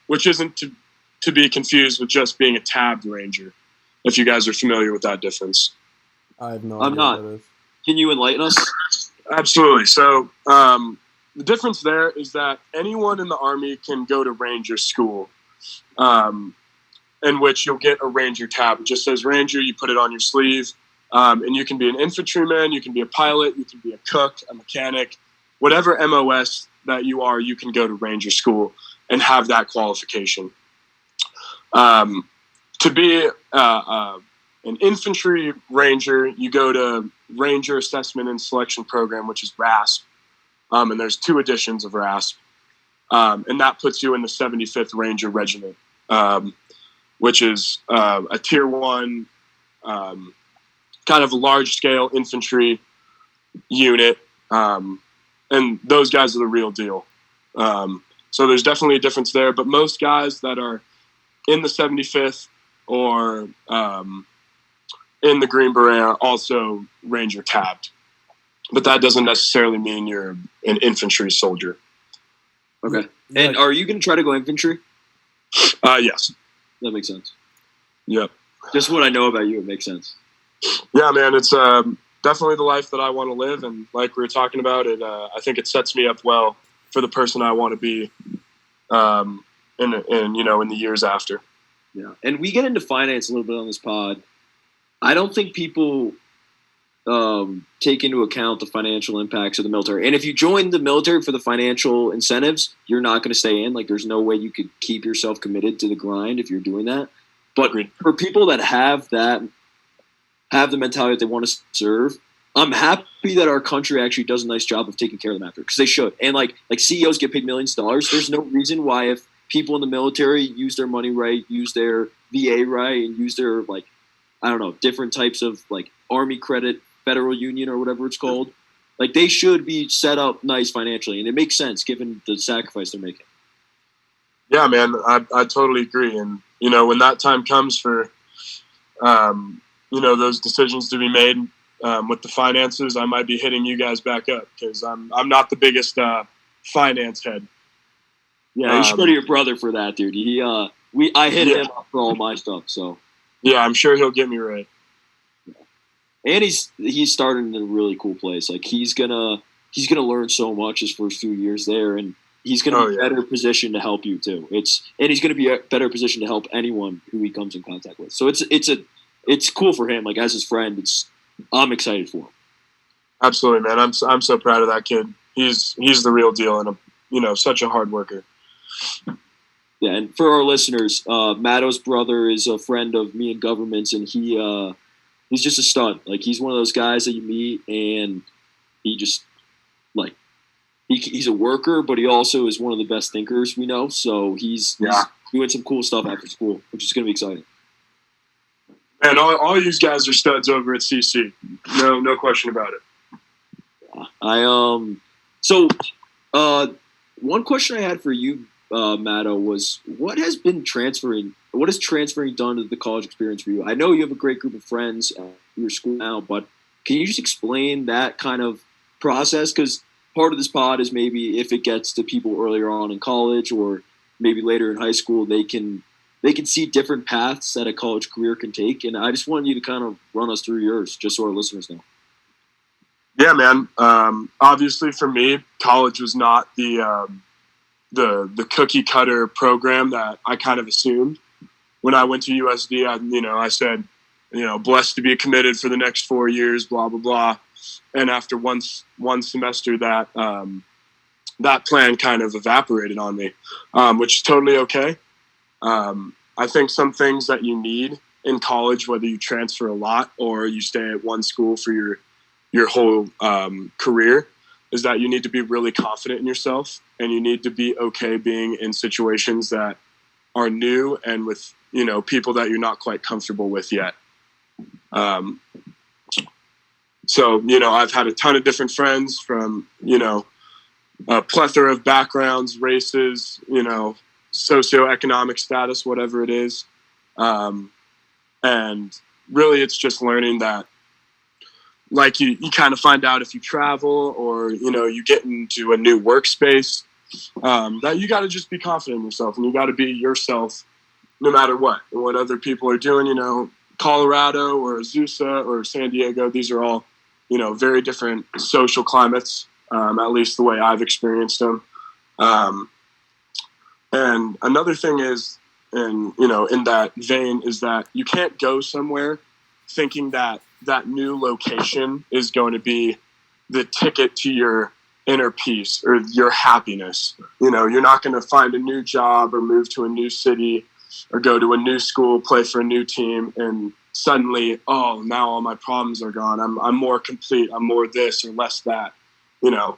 which isn't to be confused with just being a tabbed Ranger, if you guys are familiar with that difference. I have no I'm idea not. what that is. Can you enlighten us? Absolutely. So the difference there is that anyone in the Army can go to Ranger school, in which you'll get a Ranger tab. It just says Ranger, you put it on your sleeve, and you can be an infantryman, you can be a pilot, you can be a cook, a mechanic, whatever MOS that you are, you can go to Ranger school and have that qualification. To be an infantry ranger, you go to Ranger Assessment and Selection Program, which is RASP, and there's 2 editions of RASP, and that puts you in the 75th Ranger Regiment, which is a Tier 1 kind of large-scale infantry unit, and those guys are the real deal. So there's definitely a difference there, but most guys that are in the 75th or in the Green Beret are also Ranger tabbed. But that doesn't necessarily mean you're an infantry soldier. Okay. And are you going to try to go infantry? Yes. That makes sense. Yep. Just what I know about you, it makes sense. Yeah, man, it's definitely the life that I want to live, and like we were talking about, I think it sets me up well for the person I want to be, in the years after. Yeah, and we get into finance a little bit on this pod. I don't think people take into account the financial impacts of the military. And if you join the military for the financial incentives, you're not going to stay in. Like, there's no way you could keep yourself committed to the grind if you're doing that. But for people that have the mentality that they want to serve, I'm happy that our country actually does a nice job of taking care of them after, because they should. And like CEOs get paid millions of dollars. There's no reason why, if people in the military use their money right, use their VA right, and use their different types of like Army credit, federal union, or whatever it's called, like they should be set up nice financially, and it makes sense given the sacrifice they're making. Yeah, man, I totally agree. And when that time comes for those decisions to be made, with the finances, I might be hitting you guys back up because I'm not the biggest finance head. Yeah, you should go to your brother for that, dude. I hit him up for all my stuff, so. Yeah, I'm sure he'll get me right. And he's starting in a really cool place. Like he's gonna learn so much his first few years there, and he's gonna be better positioned to help you too. And he's gonna be a better position to help anyone who he comes in contact with. So it's cool for him. Like as his friend, I'm excited for him. Absolutely, man. I'm so proud of that kid. He's the real deal, and such a hard worker. Yeah, and for our listeners, Matto's brother is a friend of me and Government's, and he's just a stud. Like he's one of those guys that you meet, and he just like he's a worker, but he also is one of the best thinkers we know. So he's doing some cool stuff after school, which is going to be exciting. And all you guys are studs over at CC. No question about it. So one question I had for you, Matto, was what has transferring done to the college experience for you? I know you have a great group of friends at your school now, but can you just explain that kind of process? Because part of this pod is maybe if it gets to people earlier on in college or maybe later in high school, they can see different paths that a college career can take. And I just want you to kind of run us through yours, just so our listeners know. Yeah, man. Obviously, for me, college was not the cookie cutter program that I kind of assumed. When I went to USD, I said, blessed to be committed for the next 4 years, blah, blah, blah. And after one semester, that plan kind of evaporated on me, which is totally okay. I think some things that you need in college, whether you transfer a lot or you stay at one school for your whole career, is that you need to be really confident in yourself, and you need to be okay being in situations that are new and with people that you're not quite comfortable with yet. So I've had a ton of different friends from a plethora of backgrounds, races, socioeconomic status, whatever it is, and really it's just learning that, like you kind of find out if you travel or you get into a new workspace, that you got to just be confident in yourself, and you got to be yourself no matter what and what other people are doing. Colorado or Azusa or San Diego, these are all very different social climates, at least the way I've experienced them. And another thing is, in that vein, is that you can't go somewhere thinking that new location is going to be the ticket to your inner peace or your happiness. You're not going to find a new job or move to a new city or go to a new school, play for a new team, and suddenly, now all my problems are gone. I'm more complete. I'm more this or less that. You're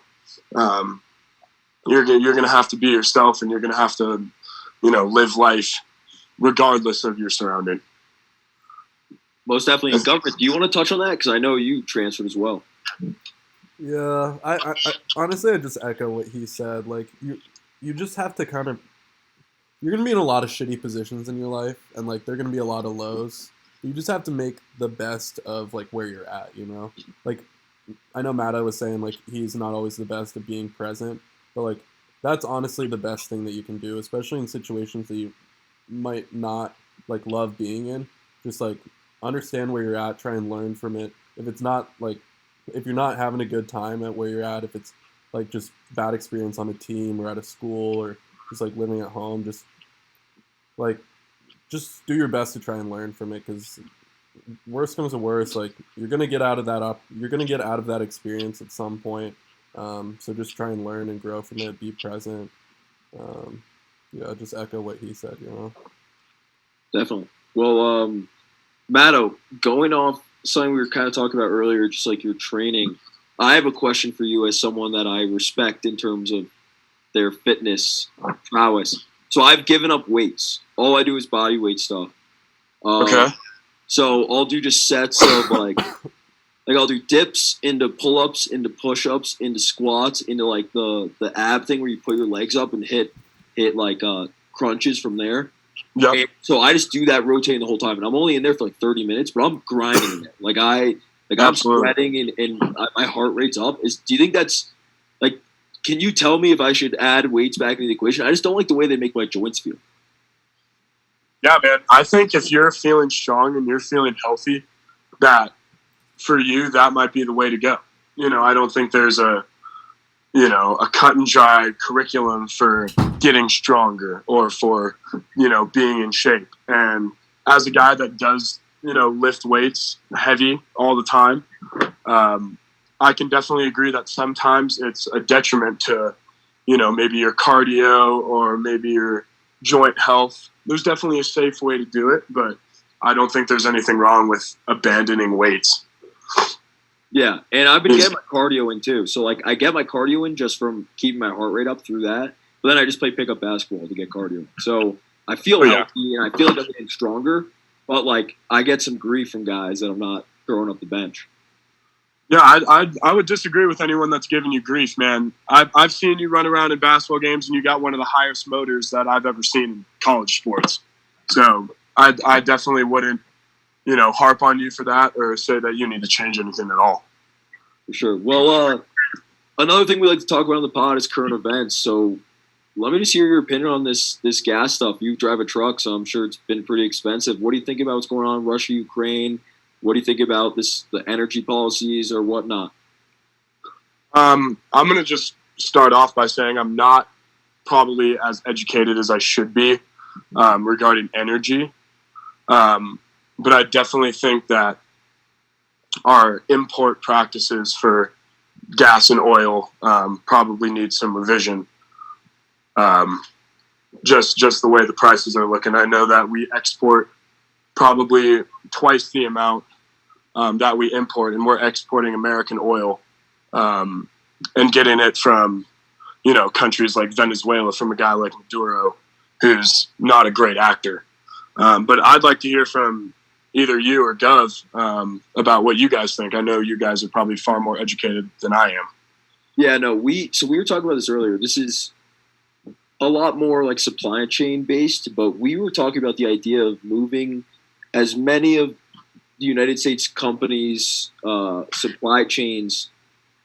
going to have to be yourself, and you're going to have to, live life regardless of your surrounding. Most definitely. In Government, do you want to touch on that? Because I know you transferred as well. Yeah, I honestly, I just echo what he said. Like, you just have to kind of, you're going to be in a lot of shitty positions in your life, and, like, there are going to be a lot of lows. You just have to make the best of, like, where you're at, Like, I know Matto was saying, like, he's not always the best at being present, but, like, that's honestly the best thing that you can do, especially in situations that you might not, like, love being in. Just, like, understand where you're at, try and learn from it. If it's not, like, if you're not having a good time at where you're at, if it's, like, just bad experience on a team or at a school or just, like, living at home, just do your best to try and learn from it, because worst comes to worst, like, you're gonna get out of that experience at some point. So just try and learn and grow from it. Be present. Just echo what he said. Definitely. Well, Matto, going off something we were kind of talking about earlier, just like your training, I have a question for you as someone that I respect in terms of their fitness prowess. So I've given up weights. All I do is body weight stuff. Okay. So I'll do just sets of like I'll do dips into pull-ups, into push-ups, into squats, into like the ab thing where you put your legs up and hit like crunches from there. Yep. So I just do that rotating the whole time, and I'm only in there for like 30 minutes, but I'm grinding it. Like Like I'm Absolutely. sweating and my heart rate's up. Do you think that's like? Can you tell me if I should add weights back into the equation? I just don't like the way they make my joints feel. Yeah, man. I think if you're feeling strong and you're feeling healthy, that for you, that might be the way to go. I don't think there's a cut and dry curriculum for getting stronger or for, being in shape. And as a guy that does, lift weights heavy all the time, I can definitely agree that sometimes it's a detriment to, maybe your cardio or maybe your joint health. There's definitely a safe way to do it, but I don't think there's anything wrong with abandoning weights. Yeah, and I've been getting my cardio in too. So like I get my cardio in just from keeping my heart rate up through that. But then I just play pickup basketball to get cardio. So I feel healthy and I feel like I'm getting stronger. But like I get some grief from guys that I'm not throwing up the bench. Yeah, I would disagree with anyone that's giving you grief, man. I've seen you run around in basketball games, and you got one of the highest motors that I've ever seen in college sports. So I definitely wouldn't, harp on you for that or say that you need to change anything at all. For sure. Well, another thing we like to talk about on the pod is current events. So let me just hear your opinion on this gas stuff. You drive a truck, so I'm sure it's been pretty expensive. What do you think about what's going on in Russia, Ukraine? What do you think about the energy policies or whatnot? I'm going to just start off by saying I'm not probably as educated as I should be regarding energy. But I definitely think that our import practices for gas and oil probably need some revision. Just the way the prices are looking. I know that we export probably twice the amount that we import, and we're exporting American oil and getting it from, countries like Venezuela from a guy like Maduro, who's not a great actor. But I'd like to hear from either you or Gov about what you guys think. I know you guys are probably far more educated than I am. Yeah, no, we were talking about this earlier. This is a lot more like supply chain based, but we were talking about the idea of moving as many of the United States companies' supply chains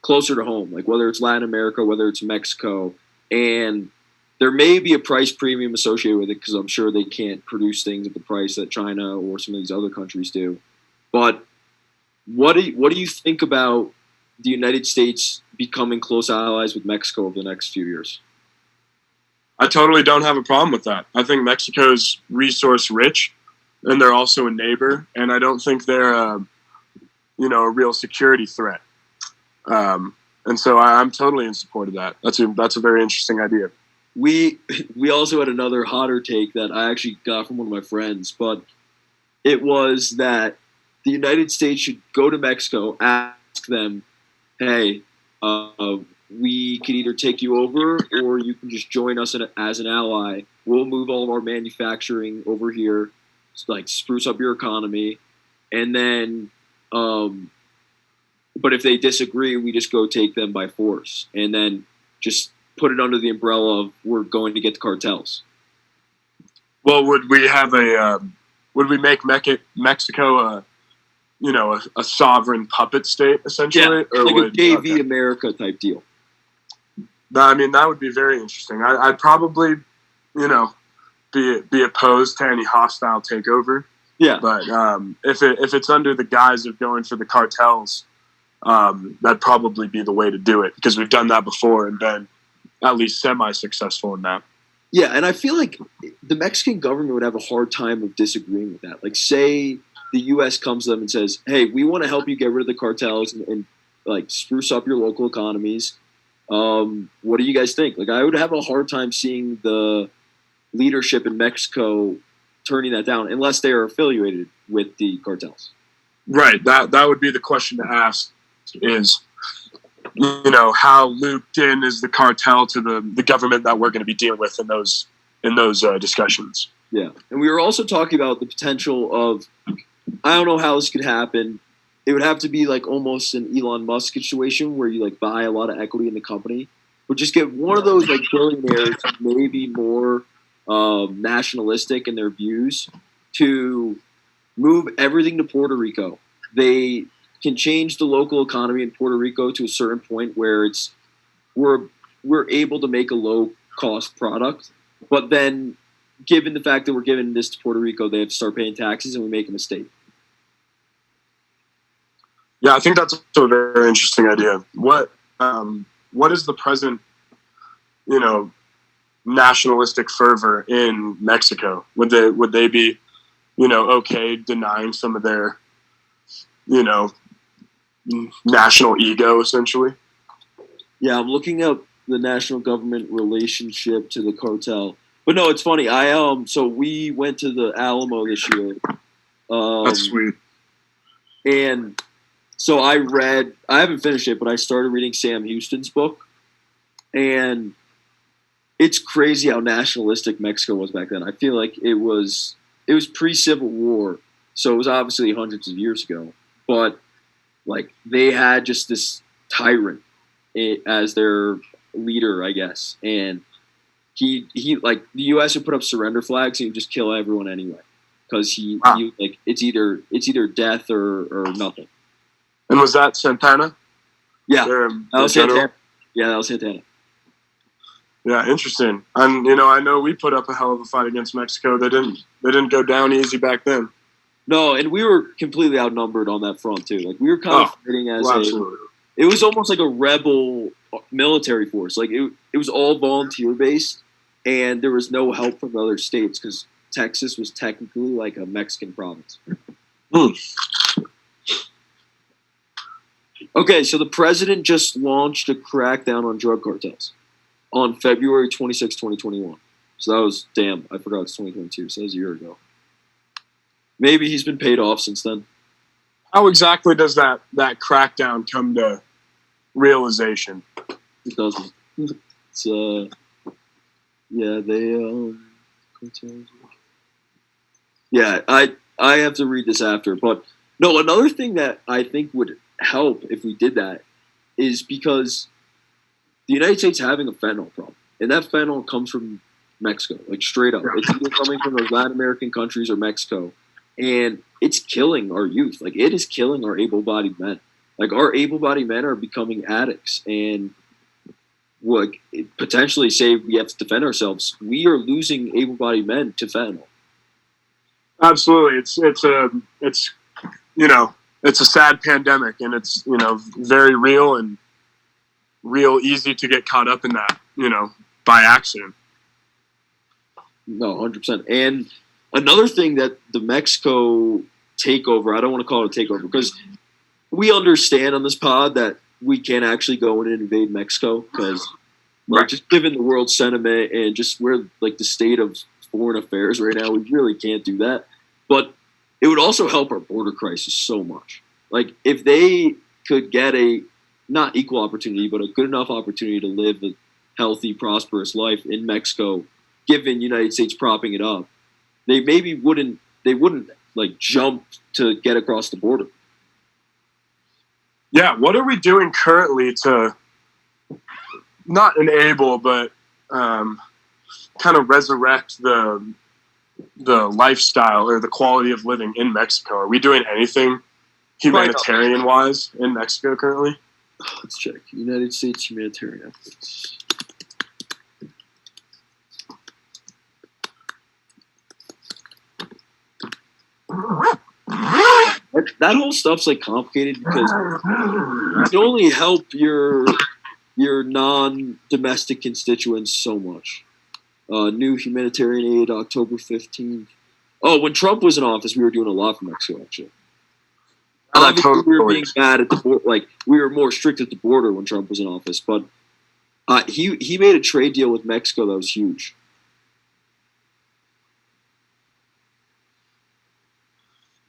closer to home, like whether it's Latin America, whether it's Mexico, and there may be a price premium associated with it because I'm sure they can't produce things at the price that China or some of these other countries do. But what do you think about the United States becoming close allies with Mexico over the next few years? I totally don't have a problem with that. I think Mexico's resource rich, and they're also a neighbor, and I don't think they're a real security threat. And so I'm totally in support of that. That's a very interesting idea. We also had another hotter take that I actually got from one of my friends, but it was that the United States should go to Mexico, ask them, hey, we can either take you over or you can just join us as an ally. We'll move all of our manufacturing over here, like spruce up your economy, and then but if they disagree, we just go take them by force and then just put it under the umbrella of we're going to get the cartels. Well, would we make Mexico a sovereign puppet state essentially? Yeah, like a JV America type deal. I mean, that would be very interesting. I'd probably, be opposed to any hostile takeover. Yeah. But if it's under the guise of going for the cartels, that'd probably be the way to do it because we've done that before and been at least semi-successful in that. Yeah, and I feel like the Mexican government would have a hard time of disagreeing with that. Like, say the U.S. comes to them and says, hey, we want to help you get rid of the cartels and like, spruce up your local economies. What do you guys think? Like, I would have a hard time seeing the leadership in Mexico turning that down unless they are affiliated with the cartels. Right. That would be the question to ask is, how looped in is the cartel to the government that we're going to be dealing with in those discussions. Yeah. And we were also talking about the potential of, I don't know how this could happen. It would have to be like almost an Elon Musk situation where you like buy a lot of equity in the company, but just get one of those like billionaires, maybe more nationalistic in their views, to move everything to Puerto Rico. They can change the local economy in Puerto Rico to a certain point where we're able to make a low cost product, but then given the fact that we're giving this to Puerto Rico, they have to start paying taxes, and we make a mistake. Yeah, I think that's a very interesting idea. What is the present, nationalistic fervor in Mexico? Would they be, okay denying some of their, national ego essentially? Yeah, I'm looking up the national government relationship to the cartel. But no, it's funny. So we went to the Alamo this year. That's sweet. And so I haven't finished it, but I started reading Sam Houston's book. And it's crazy how nationalistic Mexico was back then. I feel like it was pre-Civil War, so it was obviously hundreds of years ago. But like they had just this tyrant as their leader, I guess, and he like the U.S. would put up surrender flags and he'd just kill everyone anyway because he like it's either death or nothing. And was that Santana? Yeah, that was Santana. Yeah, that was Santana. Yeah, interesting. And I know we put up a hell of a fight against Mexico. They didn't go down easy back then. No, and we were completely outnumbered on that front too. Like we were kind of fighting as absolutely. It was almost like a rebel military force. Like it was all volunteer based, and there was no help from the other states because Texas was technically like a Mexican province. Okay, so the president just launched a crackdown on drug cartels on February 26, 2021. So that was, I forgot it's 2022, so that was a year ago. Maybe he's been paid off since then. How exactly does that crackdown come to realization? It doesn't. It's, yeah, I have to read this after. But, no, another thing that I think would help if we did that is because the United States having a fentanyl problem, and that fentanyl comes from Mexico, like straight up. It's either coming from those Latin American countries or Mexico, and it's killing our youth. Like it is killing our able-bodied men. Like our able-bodied men are becoming addicts, and potentially say we have to defend ourselves. We are losing able-bodied men to fentanyl. Absolutely, it's a sad pandemic, and it's very real and real easy to get caught up in that, by accident. No, 100%. And another thing that the Mexico takeover, I don't want to call it a takeover because we understand on this pod that we can't actually go in and invade Mexico because just given the world sentiment and just where like the state of foreign affairs right now, we really can't do that. But it would also help our border crisis so much. Like if they could get a not equal opportunity, but a good enough opportunity to live a healthy, prosperous life in Mexico, given United States propping it up, they wouldn't like jump to get across the border. Yeah, what are we doing currently to not enable, but kind of resurrect the lifestyle or the quality of living in Mexico? Are we doing anything humanitarian-wise in Mexico currently? Let's check. United States humanitarian efforts. That whole stuff's like complicated because you can only help your non-domestic constituents so much. New humanitarian aid, October 15th. Oh, when Trump was in office, we were doing a lot for Mexico, actually. Obviously, we were being bad at the border. Like, we were more strict at the border when Trump was in office. But he made a trade deal with Mexico that was huge.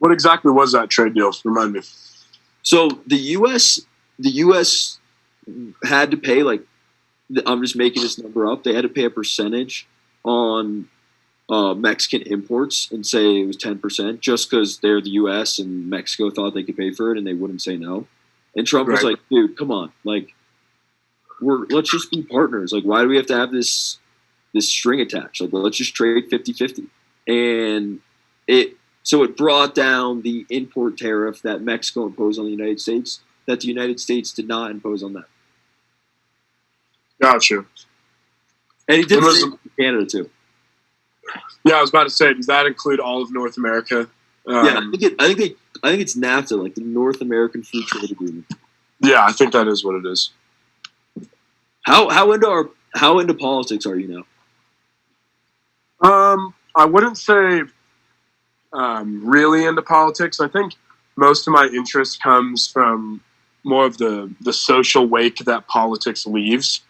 What exactly was that trade deal? Remind me. So the U.S. had to pay, like, I'm just making this number up. They had to pay a percentage on Mexican imports and say it was 10% just because they're the U.S. and Mexico thought they could pay for it and they wouldn't say no. And Trump was like, dude, come on. Like, let's just be partners. Like, why do we have to have this string attached? Like, let's just trade 50-50. And So it brought down the import tariff that Mexico imposed on the United States that the United States did not impose on them. Gotcha. And he did the same in Canada too. Yeah, I was about to say, does that include all of North America? Yeah, I think it's NAFTA, like the North American Free Trade Agreement. Yeah, I think that is what it is. How into politics are you now? I wouldn't say really into politics. I think most of my interest comes from more of the social wake that politics leaves.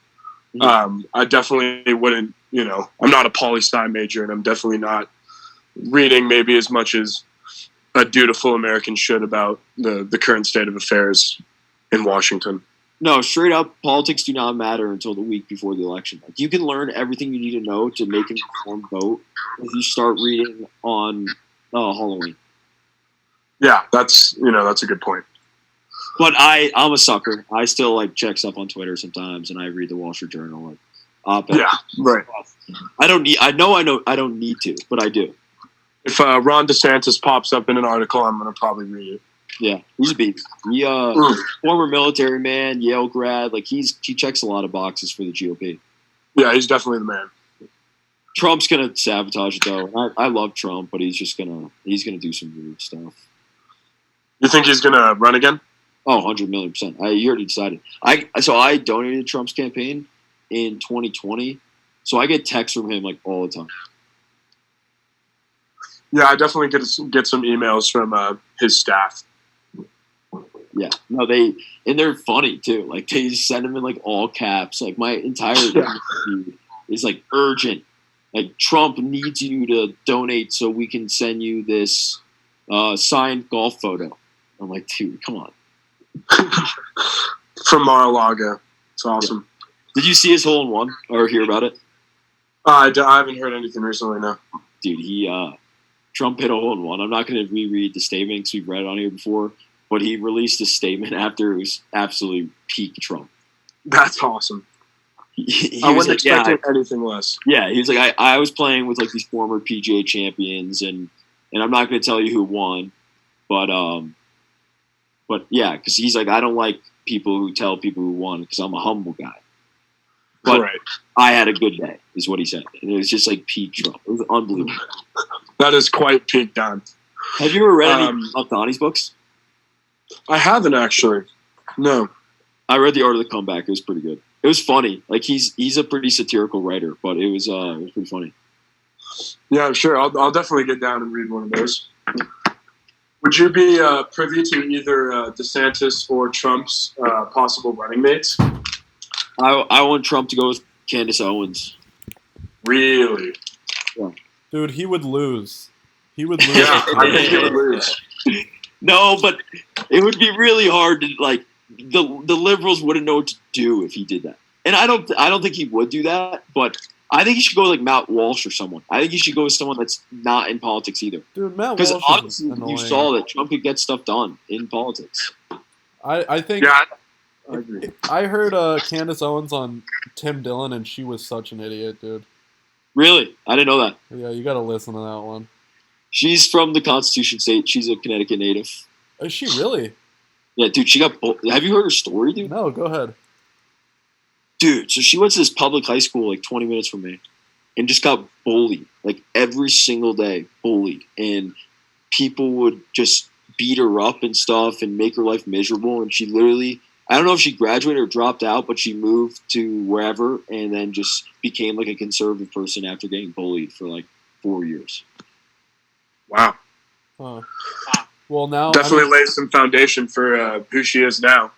Mm-hmm. I definitely wouldn't, I'm not a poli-sci major, and I'm definitely not reading maybe as much as a dutiful American should about the current state of affairs in Washington. No, straight up, politics do not matter until the week before the election. Like, you can learn everything you need to know to make an informed vote if you start reading on Halloween. Yeah, that's a good point. But I'm a sucker. I still check stuff on Twitter sometimes, and I read the Wall Street Journal. Yeah, right. I don't need to, but I do. If Ron DeSantis pops up in an article, I'm going to probably read it. Yeah, he's a beast. He former military man, Yale grad. He checks a lot of boxes for the GOP. Yeah, he's definitely the man. Trump's gonna sabotage it though. I love Trump, but he's gonna do some weird stuff. You think he's gonna run again? Oh, 100,000,000%. He already decided. I donated Trump's campaign in 2020, so I get texts from him all the time. Yeah, I definitely get some emails from his staff. Yeah, no, they're funny too. They send him in all caps. My entire feed is urgent. Trump needs you to donate so we can send you this signed golf photo. I'm like, dude, come on. From Mar-a-Lago. It's awesome. Yeah. Did you see his hole-in-one or hear about it? I haven't heard anything recently, no. Dude, Trump hit a hole-in-one. I'm not going to reread the statement because we've read it on here before, but he released a statement after it was absolutely peak Trump. That's awesome. I wasn't expecting anything less. Yeah, he was I was playing with these former PGA champions, and I'm not going to tell you who won, but yeah, because he's I don't like people who tell people who won because I'm a humble guy. But right. I had a good day, is what he said, and it was just peak Trump. It was unbelievable. That is quite peak Don. Have you ever read any of Donnie's books? I haven't actually. No. I read The Art of the Comeback. It was pretty good. It was funny. He's a pretty satirical writer, but it was pretty funny. Yeah, I'm sure. I'll definitely get down and read one of those. Would you be privy to either DeSantis or Trump's possible running mates? I want Trump to go with Candace Owens. Really? Yeah. Dude, he would lose. He would lose. Yeah, I think he would lose. No, but it would be really hard to the liberals wouldn't know what to do if he did that. And I don't think he would do that, but I think he should go with Matt Walsh or someone. I think he should go with someone that's not in politics either. Dude, Matt Walsh. Because obviously you saw that Trump could get stuff done in politics. I think. Yeah, I agree. I heard Candace Owens on Tim Dillon, and she was such an idiot, dude. Really? I didn't know that. Yeah, you got to listen to that one. She's from the Constitution State. She's a Connecticut native. Is she really? Yeah, dude. She got. Have you heard her story, dude? No, go ahead. Dude, so she went to this public high school 20 minutes from me and just got bullied, every single day, bullied. And people would just beat her up and stuff and make her life miserable. And she literally, I don't know if she graduated or dropped out, but she moved to wherever and then just became a conservative person after getting bullied for 4 years. Wow. Huh. Well, now definitely lays some foundation for who she is now.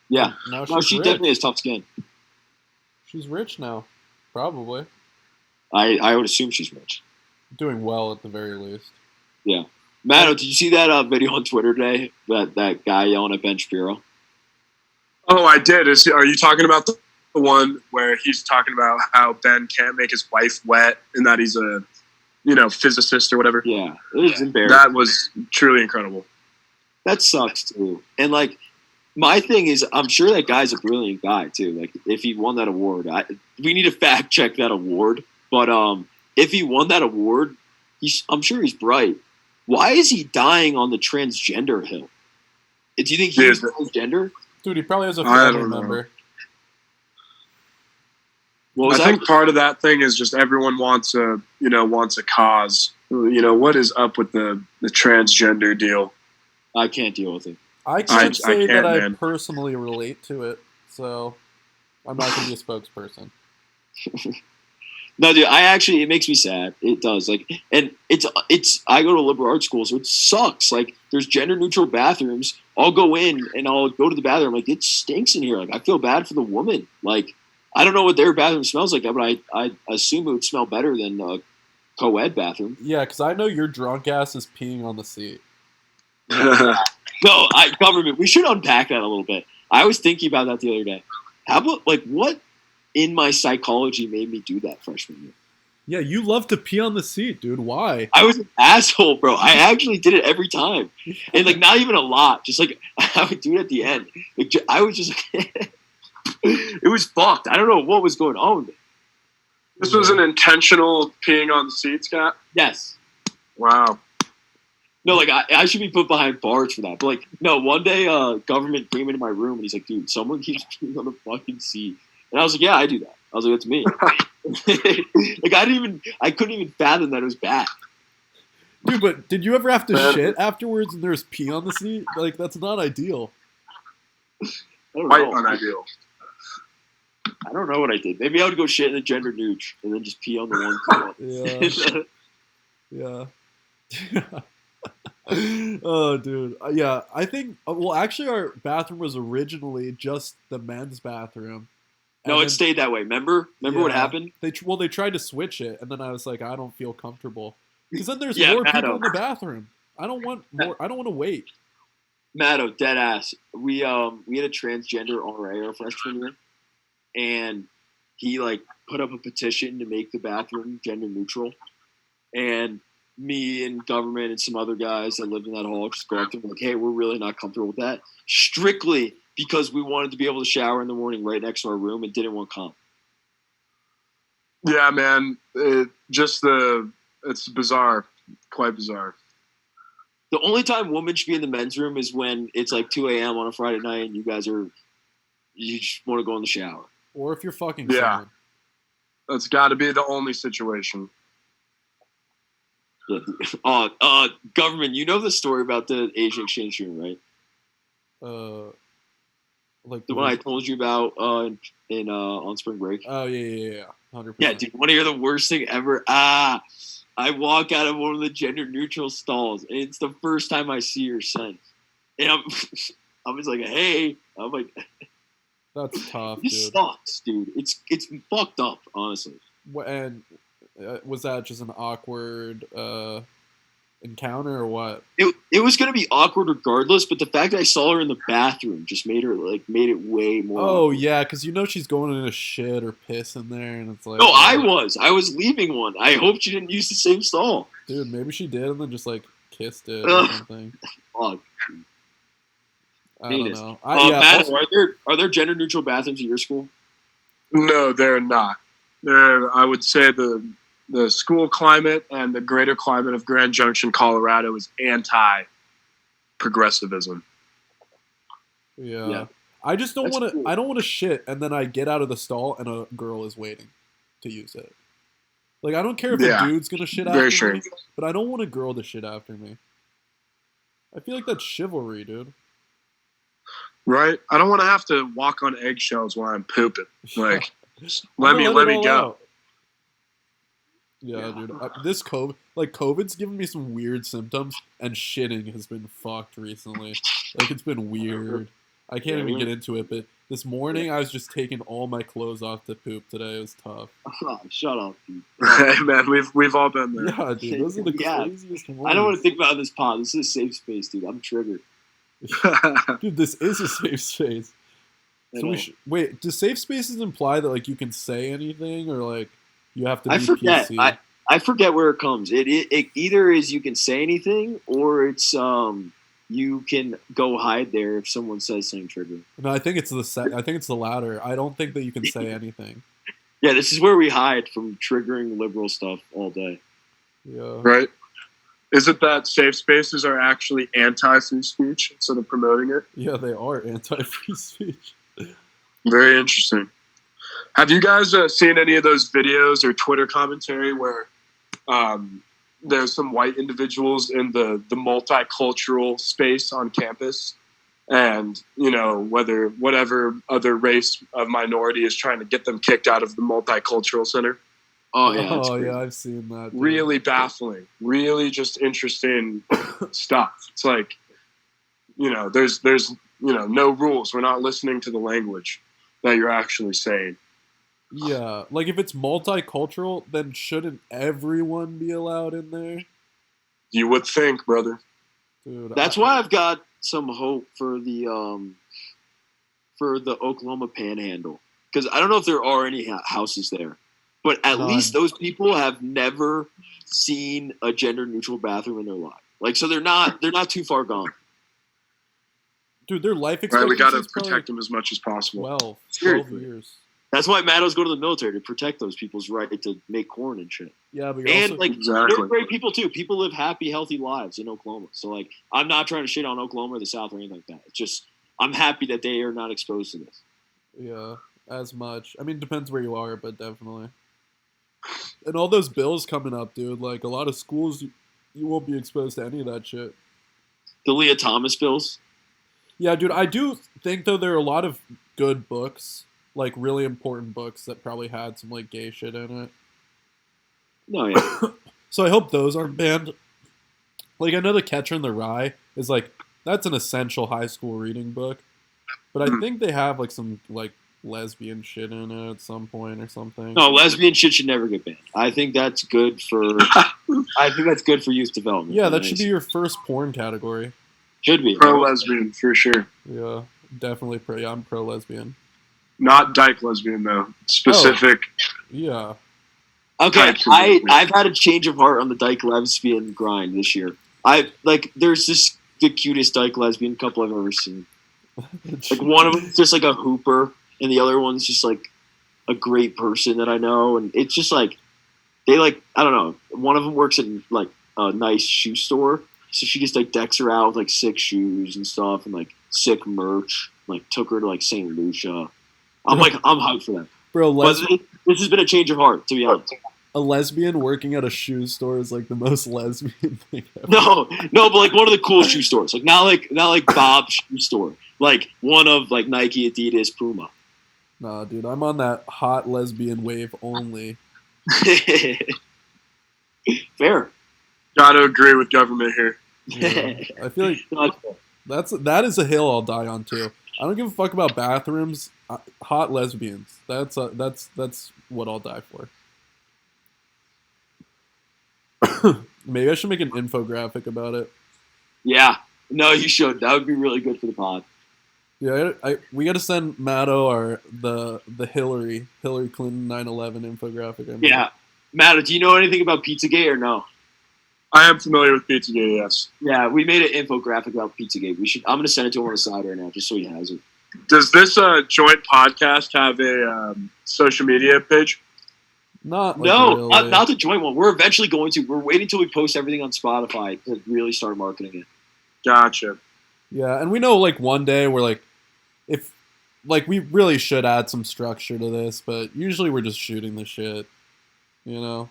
Yeah. Now she definitely has tough skin. She's rich now, probably. I would assume she's rich. Doing well at the very least. Yeah. Matto, did you see that video on Twitter today? That guy yelling at Ben Shapiro? Oh, I did. Are you talking about the one where he's talking about how Ben can't make his wife wet and that he's a, physicist or whatever? Yeah. It was embarrassing. That was truly incredible. That sucks, too. And, my thing is, I'm sure that guy's a brilliant guy too. If he won that award, we need to fact check that award. But if he won that award, I'm sure he's bright. Why is he dying on the transgender hill? Do you think he's transgender? Dude, he probably has a I family don't know. member. What was I that? think part of that thing is just everyone wants a cause. What is up with the transgender deal? I can't deal with it. I can't say can't, that I man. personally relate to it, so I'm not going to be a spokesperson. No, dude, it makes me sad. It does. And I go to liberal arts school, so it sucks. Like, there's gender neutral bathrooms. I'll go in and I'll go to the bathroom. Like, it stinks in here. Like, I feel bad for the woman. Like, I don't know what their bathroom smells like, but I assume it would smell better than a co-ed bathroom. Yeah, because I know your drunk ass is peeing on the seat. No, government, we should unpack that a little bit. I was thinking about that the other day. How about, what in my psychology made me do that freshman year? Yeah, you love to pee on the seat, dude. Why? I was an asshole, bro. I actually did it every time. And, not even a lot. Just, I would do it at the end. I was just, it was fucked. I don't know what was going on with me. This was an intentional peeing on the seat, Scott? Yes. Wow. No, I should be put behind bars for that. But, no, one day, government came into my room and he's like, dude, someone keeps peeing on the fucking seat. And I was like, yeah, I do that. I was like, that's me. I couldn't even fathom that it was bad. Dude, but did you ever have to shit afterwards and there's pee on the seat? Like, that's not ideal. Quite unideal. I don't know what I did. Maybe I would go shit in the gender nooch and then just pee on the one. Yeah. Oh, dude. Yeah, I think. Well, actually, our bathroom was originally just the men's bathroom. No, it stayed that way. Remember what happened? They tried to switch it, and then I was like, I don't feel comfortable because then there's Yeah, more Matto. people in the bathroom. I don't want more. I don't want to wait. Matto, dead ass. We had a transgender RA our freshman year, and he put up a petition to make the bathroom gender neutral, and me and government and some other guys that lived in that hall just go up to him like, hey, we're really not comfortable with that, strictly because we wanted to be able to shower in the morning right next to our room and didn't want cum. Yeah, man. It's bizarre. Quite bizarre. The only time women should be in the men's room is when it's 2 a.m. on a Friday night and you just want to go in the shower. Or if you're fucking someone. That's got to be the only situation. Government, you know the story about the Asian exchange student, right? The one I told you about on spring break. Oh yeah, 100%. Yeah, dude, want to hear the worst thing ever? I walk out of one of the gender neutral stalls, and it's the first time I see her since. And I was like, hey, I'm like, that's tough. This dude. Sucks, dude. It's fucked up, honestly. And was that just an awkward encounter or what? It was gonna be awkward regardless, but the fact that I saw her in the bathroom just made it way more. Oh awkward. yeah, because she's going in a shit or piss in there, and it's like. No, I was leaving one. I hope she didn't use the same stall. Dude, maybe she did, and then just kissed it or something. Fuck. I don't know. Matt, are there gender neutral bathrooms at your school? No, they're not. I would say the school climate and the greater climate of Grand Junction, Colorado is anti-progressivism. Yeah. I just don't want to. Cool. I don't want to shit, and then I get out of the stall, and a girl is waiting to use it. I don't care if a dude's gonna shit after me, but I don't want a girl to shit after me. I feel like that's chivalry, dude. Right? I don't want to have to walk on eggshells while I'm pooping. Let me go. Out. Yeah, dude. This COVID's given me some weird symptoms, and shitting has been fucked recently. It's been weird. I can't even get into it, but this morning I was just taking all my clothes off to poop today. It was tough. Oh, shut up, dude. Hey, man, we've all been there. Yeah, dude. Those are the craziest mornings. I don't want to think about this pod. This is a safe space, dude. I'm triggered. Dude, this is a safe space. So wait, do safe spaces imply that you can say anything or you have to be PC? I forget where it comes. It either is you can say anything or it's you can go hide there if someone says something triggering. No, I think it's the latter. I don't think that you can say anything. Yeah, this is where we hide from triggering liberal stuff all day. Yeah. Right. Is it that safe spaces are actually anti-free speech instead of promoting it? Yeah, they are anti-free speech. Very interesting. Have you guys seen any of those videos or Twitter commentary where there's some white individuals in the multicultural space on campus, and whatever other race of minority is trying to get them kicked out of the multicultural center? Oh yeah. Oh yeah, I've seen that. Dude. Really baffling. Really just interesting stuff. It's like, there's no rules. We're not listening to the language that you're actually saying. Yeah, like if it's multicultural, then shouldn't everyone be allowed in there? You would think, brother. Dude, That's why I've got some hope for the Oklahoma Panhandle, because I don't know if there are any houses there, but at least those people have never seen a gender neutral bathroom in their life. Like, so they're not too far gone. Dude, their life expectancy. Right, we got to protect them as much as possible. 12 years. That's why Matto's go to the military, to protect those people's right to make corn and shit. Yeah, but they're great people too. People live happy, healthy lives in Oklahoma. So like, I'm not trying to shit on Oklahoma or the South or anything like that. It's just I'm happy that they are not exposed to this. Yeah, as much. I mean, it depends where you are, but definitely. And all those bills coming up, dude. Like a lot of schools, you won't be exposed to any of that shit. The Leah Thomas bills. Yeah, dude. I do think though there are a lot of good books. Like really important books that probably had some like gay shit in it. No, yeah. So I hope those aren't banned. Like I know The Catcher in the Rye is like that's an essential high school reading book, but I think they have like some like lesbian shit in it at some point or something. No, lesbian shit should never get banned. I think that's good for. I think that's good for youth development. Yeah, that should be your first porn category. Should be pro lesbian for sure. Yeah, definitely pro. Yeah, I'm pro lesbian. Not dyke lesbian though. Specific. Oh, yeah. Okay, I've had a change of heart on the dyke lesbian grind this year. There's the cutest dyke lesbian couple I've ever seen. Like one of them is just like a hooper, and the other one's just like a great person that I know, and it's just like they like I don't know. One of them works in like a nice shoe store, so she just like decks her out with like sick shoes and stuff, and like sick merch. Like took her to like St. Lucia. I'm hyped for that. Bro, this has been a change of heart, to be honest. A lesbian working at a shoe store is like the most lesbian thing ever. No, but like one of the cool shoe stores. Like not like Bob's shoe store. Like one of like Nike, Adidas, Puma. Nah, dude, I'm on that hot lesbian wave only. Fair. Gotta agree with government here. Yeah, I feel like that is a hill I'll die on too. I don't give a fuck about bathrooms. Hot lesbians. That's what I'll die for. Maybe I should make an infographic about it. Yeah. No, you should. That would be really good for the pod. Yeah, we got to send Matto the Hillary Clinton 9/11 infographic. Yeah. Matto, do you know anything about Pizzagate or no? I am familiar with Pizzagate, yes. Yeah, we made an infographic about Pizzagate. I'm going to send it to him on the side right now, just so he has it. Does this joint podcast have a social media page? Not the joint one. We're eventually going to. We're waiting until we post everything on Spotify to really start marketing it. Gotcha. Yeah, and we know like one day we're like, if like we really should add some structure to this, but usually we're just shooting the shit, you know.